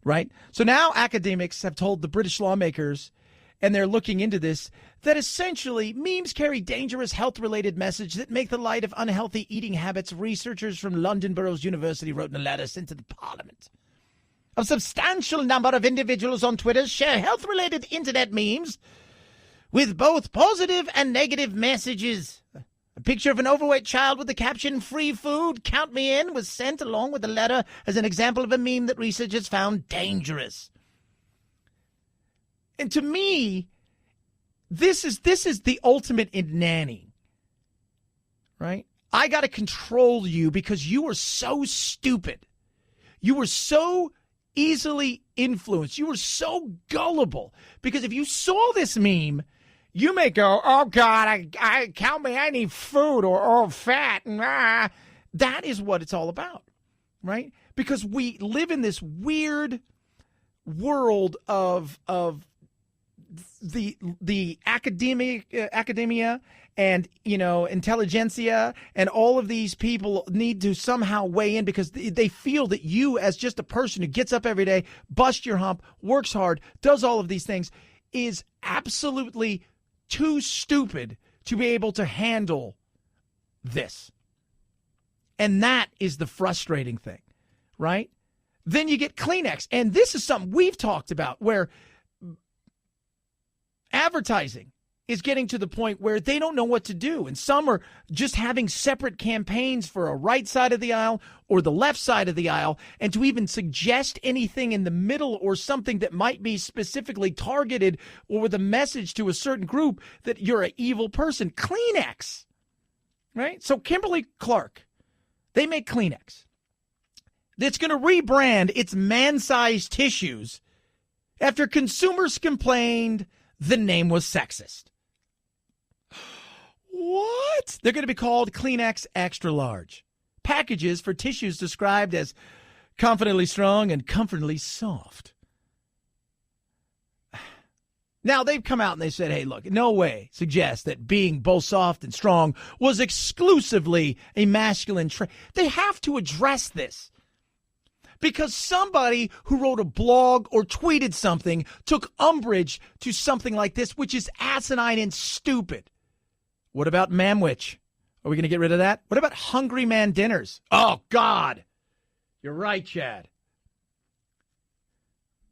S1: right? So now academics have told the British lawmakers, and they're looking into this, that essentially memes carry dangerous health-related messages that make the light of unhealthy eating habits. Researchers from London Boroughs University wrote in a letter sent to the Parliament. A substantial number of individuals on Twitter share health-related internet memes with both positive and negative messages. A picture of an overweight child with the caption, "Free food, count me in," was sent along with the letter as an example of a meme that researchers found dangerous. And to me, this is the ultimate in nanny, right? I got to control you because you are so stupid. You were so easily influenced. You were so gullible because if you saw this meme, you may go, "Oh God, I count me, I need food," or "Oh, fat." That is what it's all about, right? Because we live in this weird world of the academia and, intelligentsia and all of these people need to somehow weigh in because they feel that you, as just a person who gets up every day, busts your hump, works hard, does all of these things, is absolutely too stupid to be able to handle this. And that is the frustrating thing, right? Then you get Kleenex. And this is something we've talked about where advertising is getting to the point where they don't know what to do. And some are just having separate campaigns for a right side of the aisle or the left side of the aisle. And to even suggest anything in the middle or something that might be specifically targeted or with a message to a certain group that you're an evil person. Kleenex, right? So Kimberly Clark, they make Kleenex. It's going to rebrand its man-sized tissues after consumers complained the name was sexist. What? They're going to be called Kleenex Extra Large. Packages for tissues described as confidently strong and comfortably soft. Now, they've come out and they said, hey, look, no way suggests that being both soft and strong was exclusively a masculine trait. They have to address this. Because somebody who wrote a blog or tweeted something took umbrage to something like this, which is asinine and stupid. What about Mamwich? Are we going to get rid of that? What about Hungry Man dinners? Oh, God. You're right, Chad.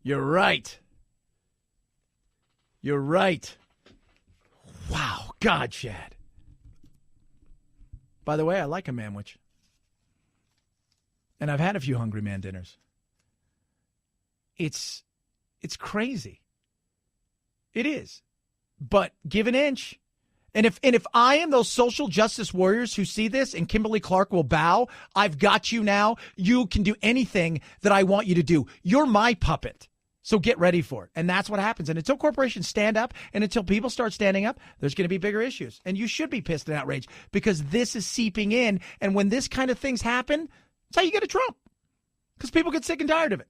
S1: You're right. You're right. Wow. God, Chad. By the way, I like a Mamwich. And I've had a few Hungry Man dinners. It's crazy. It is. But give an inch. And if I am those social justice warriors who see this and Kimberly Clark will bow, I've got you now. You can do anything that I want you to do. You're my puppet. So get ready for it. And that's what happens. And until corporations stand up and until people start standing up, there's going to be bigger issues. And you should be pissed and outraged because this is seeping in. And when this kind of things happen, that's how you get a Trump. Because people get sick and tired of it.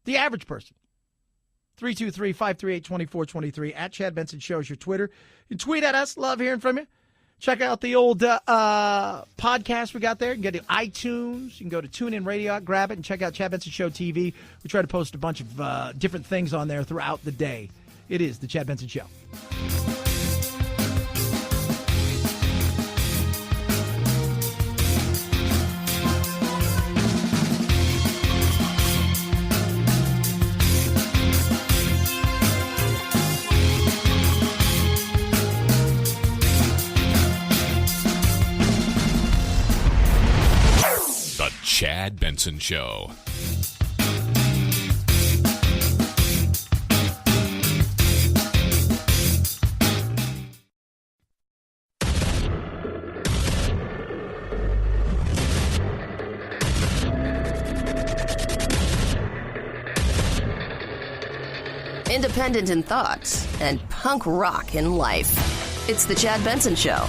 S1: The average person. 323-538-2423. At Chad Benson Show is your Twitter. You can tweet at us. Love hearing from you. Check out the old podcast we got there. You can go to iTunes. You can go to TuneIn Radio. Grab it and check out Chad Benson Show TV. We try to post a bunch of different things on there throughout the day. It is the Chad Benson Show.
S15: Chad Benson Show.
S2: Independent in thoughts and punk rock in life. It's the Chad Benson Show.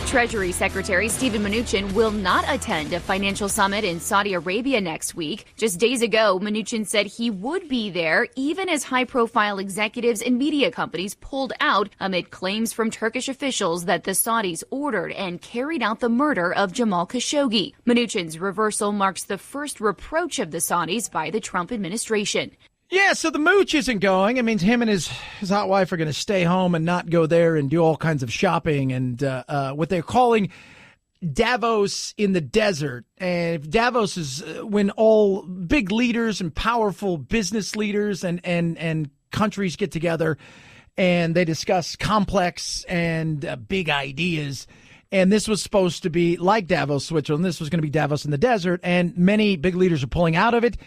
S11: Treasury Secretary Steven Mnuchin will not attend a financial summit in Saudi Arabia next week. Just days ago, Mnuchin said he would be there, even as high-profile executives and media companies pulled out amid claims from Turkish officials that the Saudis ordered and carried out the murder of Jamal Khashoggi. Mnuchin's reversal marks the first reproach of the Saudis by the Trump administration.
S1: Yeah, so the mooch isn't going. It means him and his hot wife are going to stay home and not go there and do all kinds of shopping and what they're calling Davos in the desert. And Davos is when all big leaders and powerful business leaders and countries get together and they discuss complex and big ideas. And this was supposed to be like Davos, Switzerland. This was going to be Davos in the desert. And many big leaders are pulling out of it.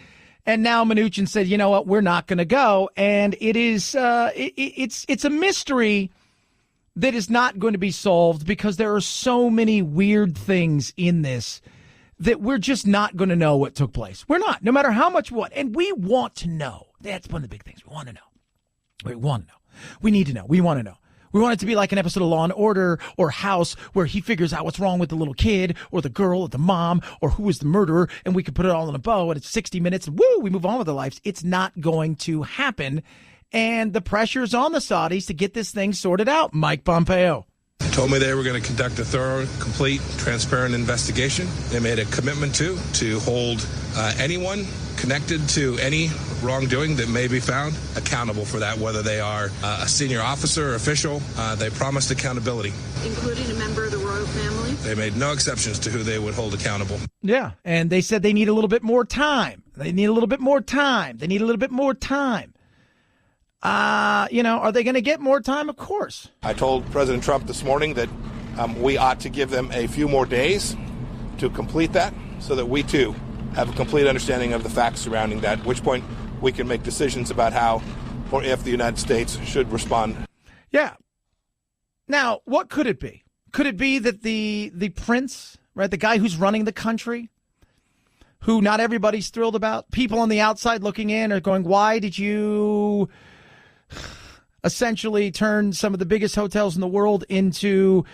S1: And now Mnuchin said, you know what, we're not going to go. And it is it's a mystery that is not going to be solved because there are so many weird things in this that we're just not going to know what took place. We're not, no matter how much we want. And we want to know. That's one of the big things. We want to know. We want to know. We need to know. We want to know. We want it to be like an episode of Law and Order or House where he figures out what's wrong with the little kid or the girl or the mom or who is the murderer, and we can put it all in a bow and it's 60 minutes and woo, we move on with our lives. It's not going to happen. and the pressure is on the Saudis to get this thing sorted out. Mike Pompeo
S22: told me they were going to conduct a thorough, complete, transparent investigation. They made a commitment to hold anyone connected to any wrongdoing that may be found accountable for that, whether they are a senior officer or official. They promised accountability.
S12: Including a member of the royal family?
S22: They made no exceptions to who they would hold accountable.
S1: Yeah, and they said they need a little bit more time. They need a little bit more time. They need a little bit more time. Are they going to get more time? Of course.
S22: I told President Trump this morning that we ought to give them a few more days to complete that so that we, too, have a complete understanding of the facts surrounding that, at which point we can make decisions about how or if the United States should respond.
S1: Yeah. Now, what could it be? Could it be that the prince, right, the guy who's running the country, who not everybody's thrilled about, people on the outside looking in are going, why did you essentially turn some of the biggest hotels in the world into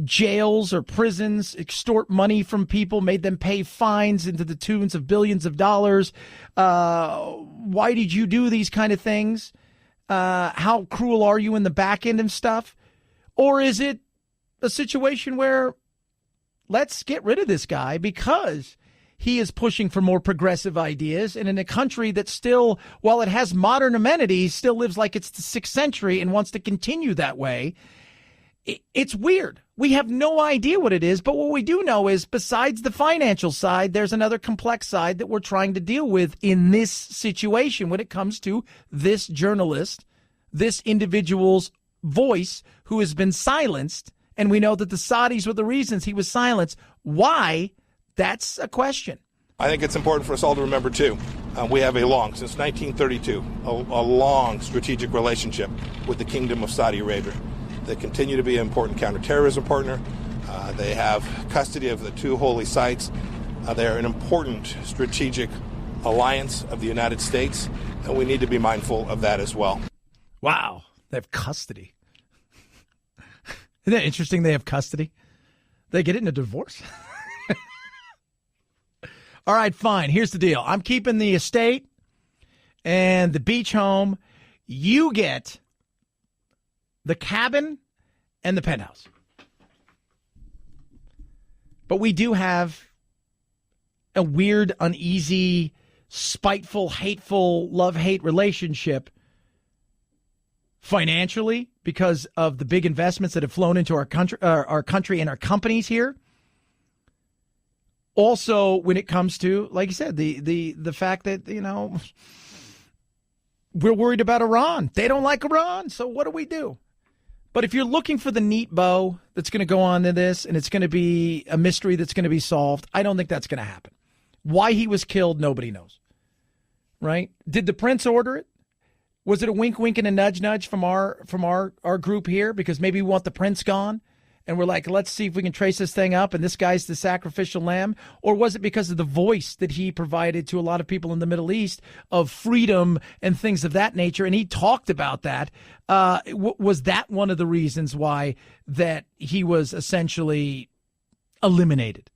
S1: jails or prisons, extort money from people, made them pay fines into the tunes of billions of dollars? Why did you do these kind of things? How cruel are you in the back end and stuff? Or is it a situation where let's get rid of this guy because he is pushing for more progressive ideas, and in a country that still, while it has modern amenities, still lives like it's the 6th century and wants to continue that way? It's weird. We have no idea what it is, but what we do know is besides the financial side, there's another complex side that we're trying to deal with in this situation when it comes to this journalist, this individual's voice who has been silenced, and we know that the Saudis were the reasons he was silenced. Why? That's a question.
S22: I think it's important for us all to remember, too, we have since 1932, a long strategic relationship with the Kingdom of Saudi Arabia. They continue to be an important counterterrorism partner. They have custody of the 2 holy sites. They're an important strategic alliance of the United States, and we need to be mindful of that as well.
S1: Wow, they have custody. Isn't that interesting? They have custody. They get it in a divorce. All right, fine. Here's the deal. I'm keeping the estate and the beach home. You get the cabin and the penthouse. But we do have a weird, uneasy, spiteful, hateful, love-hate relationship financially because of the big investments that have flown into our country and our companies here. Also, when it comes to, like you said, the fact that, we're worried about Iran. They don't like Iran, so what do we do? But if you're looking for the neat bow that's going to go on to this and it's going to be a mystery that's going to be solved, I don't think that's going to happen. Why he was killed, nobody knows. Right? Did the prince order it? Was it a wink, wink, and a nudge, nudge from our group here? Because maybe we want the prince gone, and we're like, let's see if we can trace this thing up, and this guy's the sacrificial lamb? Or was it because of the voice that he provided to a lot of people in the Middle East of freedom and things of that nature? And he talked about that. Was that one of the reasons why that he was essentially eliminated?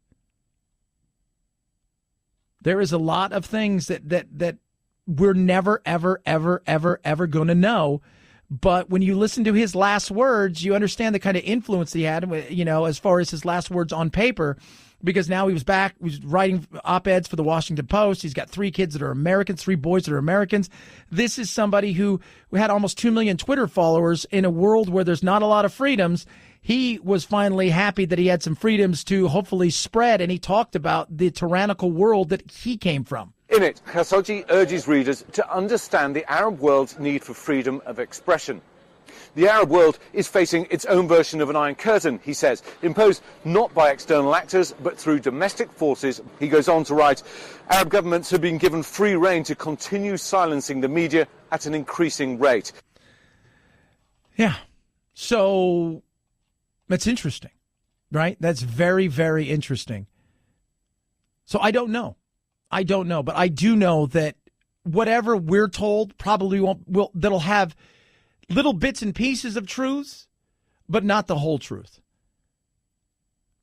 S1: There is a lot of things that we're never, ever, ever, ever, ever going to know. But when you listen to his last words, you understand the kind of influence he had, as far as his last words on paper, because now he was back, he was writing op-eds for the Washington Post. He's got 3 kids that are Americans, 3 boys that are Americans. This is somebody who had almost 2 million Twitter followers in a world where there's not a lot of freedoms. He was finally happy that he had some freedoms to hopefully spread, and he talked about the tyrannical world that he came from.
S21: In it, Khashoggi urges readers to understand the Arab world's need for freedom of expression. The Arab world is facing its own version of an Iron Curtain, he says, imposed not by external actors, but through domestic forces. He goes on to write, Arab governments have been given free rein to continue silencing the media at an increasing rate.
S1: Yeah. So that's interesting, right? That's very, very interesting. So I don't know, but I do know that whatever we're told probably that'll have little bits and pieces of truths, but not the whole truth.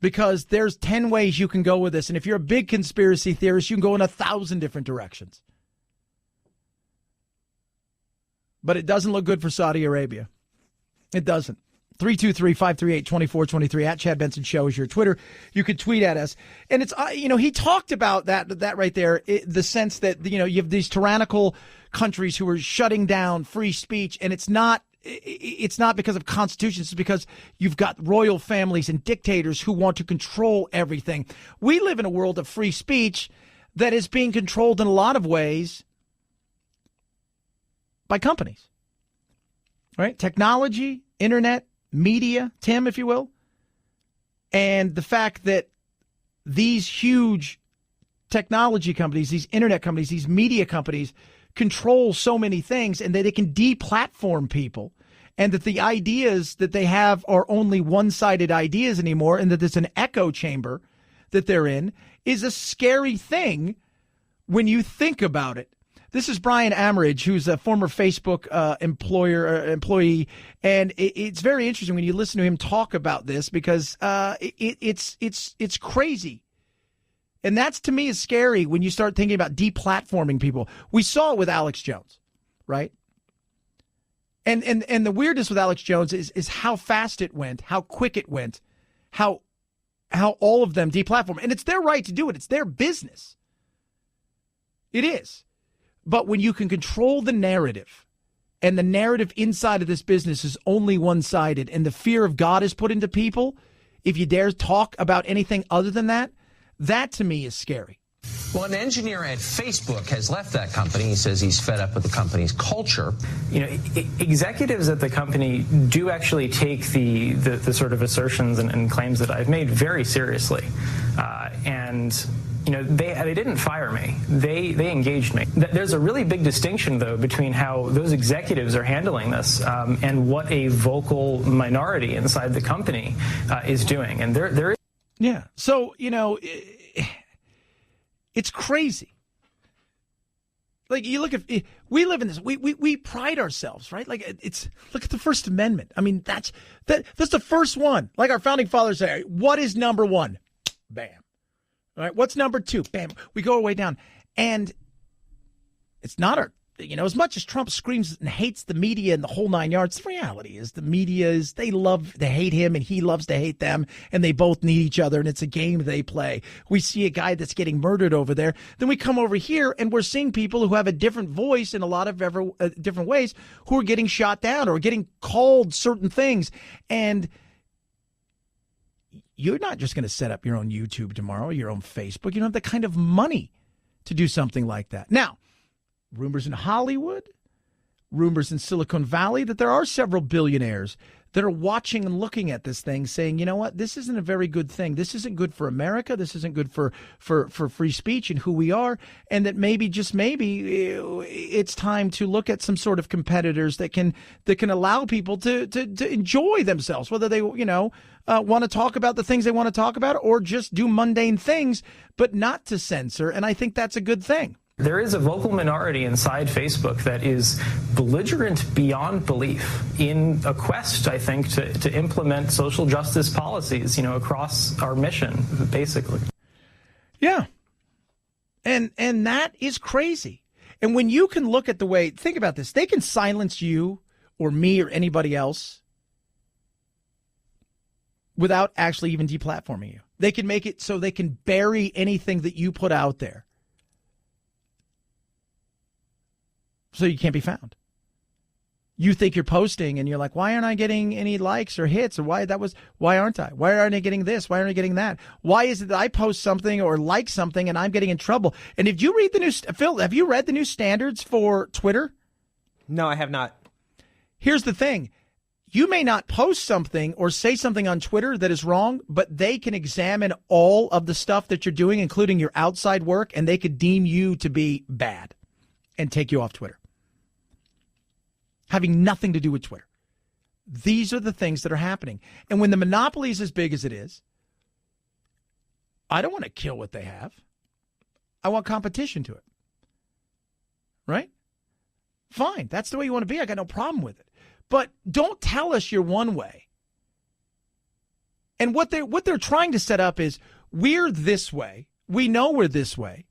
S1: Because there's 10 ways you can go with this. And if you're a big conspiracy theorist, you can go in 1,000 different directions. But it doesn't look good for Saudi Arabia. It doesn't. 323-538-2423 at Chad Benson Show is your Twitter. You could tweet at us. And it's, he talked about that right there, the sense that, you have these tyrannical countries who are shutting down free speech. And it's not because of constitutions. It's because you've got royal families and dictators who want to control everything. We live in a world of free speech that is being controlled in a lot of ways by companies, right? Technology, internet, media, Tim, if you will. And the fact that these huge technology companies, these internet companies, these media companies control so many things, and that they can deplatform people, and that the ideas that they have are only one-sided ideas anymore, and that there's an echo chamber that they're in, is a scary thing when you think about it. This is Brian Amerige, who's a former Facebook employee, and it's very interesting when you listen to him talk about this, because it's crazy. And that's, to me, is scary when you start thinking about deplatforming people. We saw it with Alex Jones, right? And the weirdness with Alex Jones is how fast it went, how quick it went, how all of them deplatform. And it's their right to do it. It's their business. It is. But when you can control the narrative, and the narrative inside of this business is only one-sided, and the fear of God is put into people, if you dare talk about anything other than that, that to me is scary.
S13: Well, an engineer at Facebook has left that company. He says he's fed up with the company's culture.
S16: Executives at the company do actually take the sort of assertions and claims that I've made very seriously. They didn't fire me. They engaged me. There's a really big distinction, though, between how those executives are handling this and what a vocal minority inside the company is doing. And there is.
S1: Yeah. So, it's crazy. Like, you look at, we live in this, we pride ourselves, right? Like, look at the First Amendment. I mean, that's the first one. Like our founding fathers say, what is number one? Bam. All right. What's number two? Bam. We go our way down. And it's not as much as Trump screams and hates the media and the whole nine yards, the reality is the media they hate him, and he loves to hate them, and they both need each other, and it's a game they play. We see a guy that's getting murdered over there. Then we come over here and we're seeing people who have a different voice in a lot of different ways who are getting shot down or getting called certain things. And you're not just going to set up your own YouTube tomorrow, your own Facebook. You don't have the kind of money to do something like that. Now, rumors in Hollywood, rumors in Silicon Valley, that there are several billionaires that are watching and looking at this thing saying, you know what, this isn't a very good thing. This isn't good for America. This isn't good for free speech and who we are. And that maybe, just maybe, it's time to look at some sort of competitors that can allow people to enjoy themselves, whether they, want to talk about the things they want to talk about or just do mundane things, but not to censor. And I think that's a good thing.
S16: There is a vocal minority inside Facebook that is belligerent beyond belief in a quest, I think, to implement social justice policies, across our mission, basically.
S1: Yeah. And that is crazy. And when you can look at the way, think about this, they can silence you or me or anybody else without actually even deplatforming you. They can make it so they can bury anything that you put out there, so you can't be found. You think you're posting and you're like, why aren't I getting any likes or hits? Or why aren't I? Why aren't I getting this? Why aren't I getting that? Why is it that I post something or like something and I'm getting in trouble? And if you read Phil, have you read the new standards for Twitter?
S14: No, I have not.
S1: Here's the thing. You may not post something or say something on Twitter that is wrong, but they can examine all of the stuff that you're doing, including your outside work, and they could deem you to be bad and take you off Twitter, having nothing to do with Twitter. These are the things that are happening. And when the monopoly is as big as it is, I don't want to kill what they have. I want competition to it. Right? Fine. That's the way you want to be. I got no problem with it. But don't tell us you're one way. And what they're trying to set up is, we're this way. We know we're this way.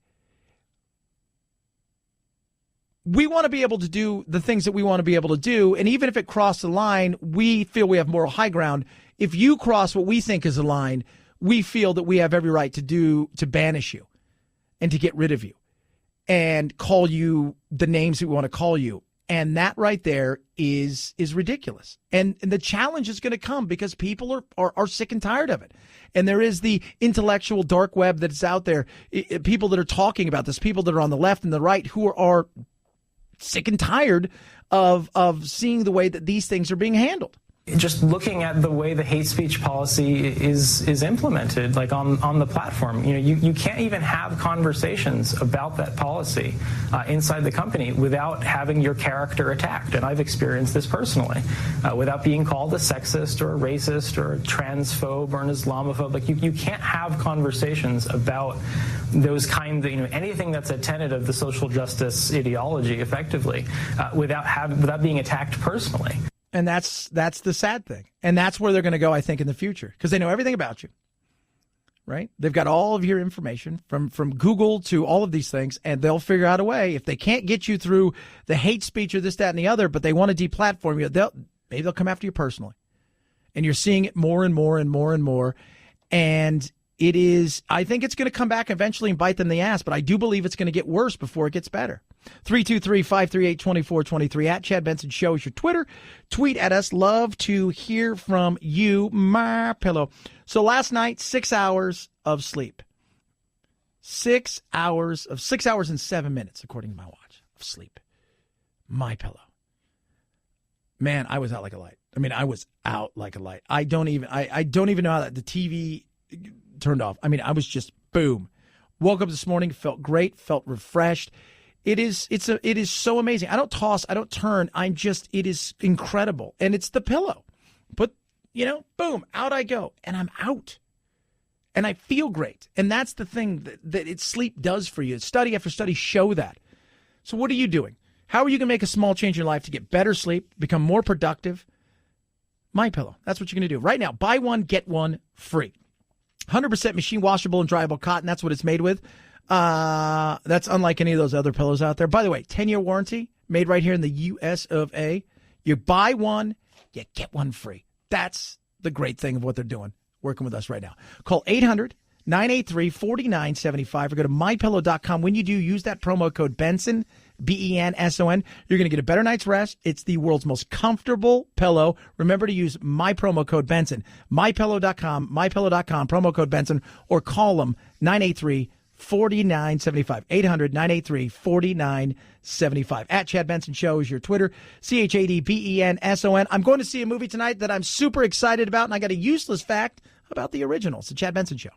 S1: we want to be able to do the things that we want to be able to do. And even if it crossed the line, we feel we have moral high ground. If you cross what we think is a line, we feel that we have every right to banish you and to get rid of you and call you the names that we want to call you. And that right there is ridiculous. And the challenge is going to come because people are sick and tired of it. And there is the intellectual dark web that's out there, people that are talking about this, people that are on the left and the right who are sick and tired of seeing the way that these things are being handled.
S16: Just looking at the way the hate speech policy is implemented, like on the platform, you can't even have conversations about that policy inside the company without having your character attacked. And I've experienced this personally, without being called a sexist or a racist or a transphobe or an Islamophobe. Like you can't have conversations about those kinds of, anything that's a tenet of the social justice ideology, effectively, without being attacked personally.
S1: And that's the sad thing. And that's where they're going to go, I think, in the future, because they know everything about you, right? They've got all of your information from Google to all of these things, and they'll figure out a way. If they can't get you through the hate speech or this, that, and the other, but they want to deplatform you, maybe they'll come after you personally. And you're seeing it more and more and more and more. And I think it's going to come back eventually and bite them in the ass, but I do believe it's going to get worse before it gets better. 323-538-2423 at Chad Benson Show is your Twitter. Tweet at us. Love to hear from you. My pillow. So last night, 6 hours of sleep. 6 hours and 7 minutes, according to my watch, of sleep. My pillow. Man, I was out like a light. I was out like a light. I don't even know how the TV turned off. I was just boom. Woke up this morning, felt great, felt refreshed. It is so amazing. I don't toss, I don't turn. It is incredible. And it's the pillow. But, boom, out I go. And I'm out. And I feel great. And that's the thing that sleep does for you. Study after study show that. So what are you doing? How are you going to make a small change in your life to get better sleep, become more productive? My pillow. That's what you're going to do. Right now, buy one, get one free. 100% machine washable and dryable cotton. That's what it's made with. That's unlike any of those other pillows out there. By the way, 10-year warranty, made right here in the U.S. of A. You buy one, you get one free. That's the great thing of what they're doing, working with us right now. Call 800-983-4975 or go to mypillow.com. When you do, use that promo code Benson, BENSON. You're going to get a better night's rest. It's the world's most comfortable pillow. Remember to use my promo code Benson. mypillow.com, promo code Benson, or call them 983-4975, 800-983-4975. At Chad Benson Show is your Twitter. CHADBENSON. I'm going to see a movie tonight that I'm super excited about, and I got a useless fact about the original. It's the Chad Benson Show.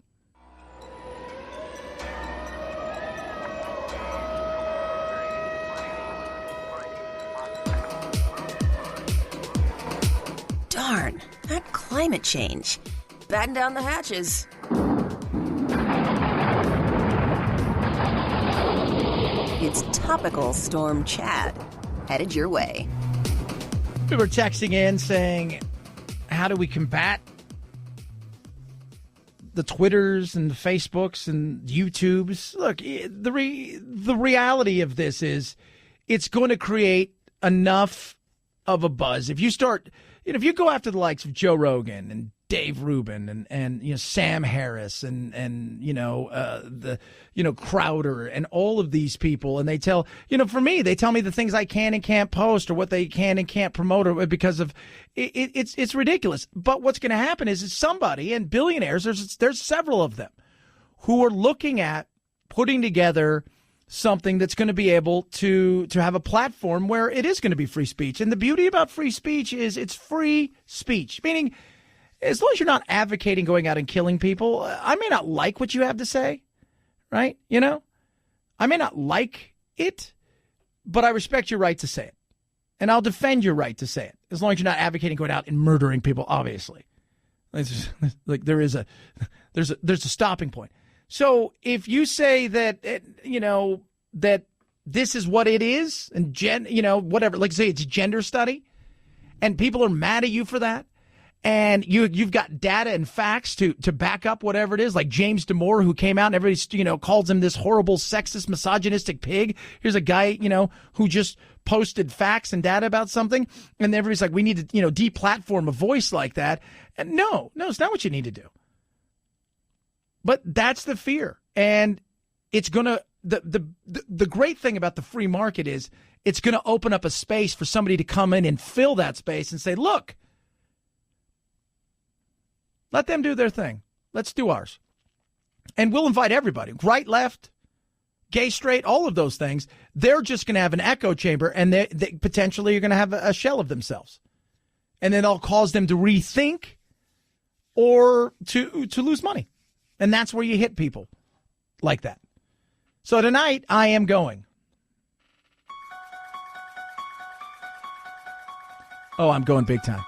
S2: Darn, that climate change. Batten down the hatches. It's Topical Storm Chad, headed your way.
S1: People are texting in saying, how do we combat the Twitters and the Facebooks and YouTubes? Look, the reality of this is it's going to create enough of a buzz. If you start, if you go after the likes of Joe Rogan and Dave Rubin and Sam Harris and Crowder and all of these people, and they tell, for me, they tell me the things I can and can't post or what they can and can't promote or because of it's ridiculous. But what's going to happen is somebody, and billionaires, there's several of them who are looking at putting together something that's going to be able to have a platform where it is going to be free speech. And the beauty about free speech is it's free speech, meaning as long as you're not advocating going out and killing people, I may not like what you have to say, right? I may not like it, but I respect your right to say it. And I'll defend your right to say it, as long as you're not advocating going out and murdering people, obviously. It's just, like there's a stopping point. So if you say that, that this is what it is, and whatever, like say it's a gender study, and people are mad at you for that, and you've got data and facts to back up whatever it is, like James Damore, who came out and everybody, calls him this horrible, sexist, misogynistic pig. Here's a guy, who just posted facts and data about something, and everybody's like, we need to, deplatform a voice like that. And no, it's not what you need to do. But that's the fear. And it's going to, the great thing about the free market is it's going to open up a space for somebody to come in and fill that space and say, look, let them do their thing. Let's do ours. And we'll invite everybody, right, left, gay, straight, all of those things. They're just going to have an echo chamber, and they potentially are going to have a shell of themselves. And then it'll cause them to rethink or to lose money. And that's where you hit people like that. So tonight, I am going. Oh, I'm going big time.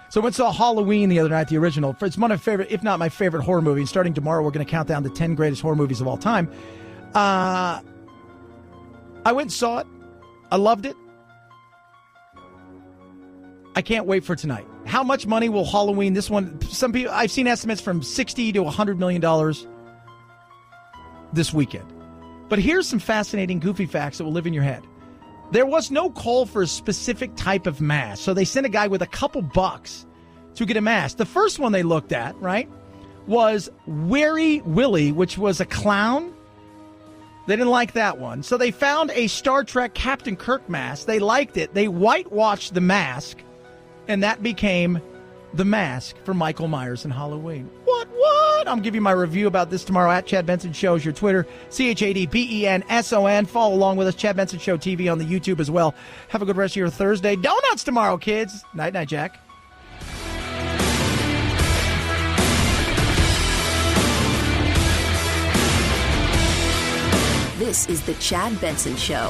S1: So I went and saw Halloween the other night, the original. It's one of my favorite, if not my favorite, horror movie. And starting tomorrow, we're going to count down the 10 greatest horror movies of all time. I went and saw it. I loved it. I can't wait for tonight. How much money will Halloween, this one, some people, I've seen estimates from $60 to $100 million this weekend. But here's some fascinating, goofy facts that will live in your head. There was no call for a specific type of mask, so they sent a guy with a couple bucks to get a mask. The first one they looked at, right, was Weary Willie, which was a clown. They didn't like that one. So they found a Star Trek Captain Kirk mask. They liked it. They whitewashed the mask, and that became the mask for Michael Myers in Halloween. What? I'm giving you my review about this tomorrow at Chad Benson Show. Is your Twitter, ChadBenson. Follow along with us, Chad Benson Show TV on the YouTube as well. Have a good rest of your Thursday. Donuts tomorrow, kids. Night, Jack.
S2: This is the Chad Benson Show.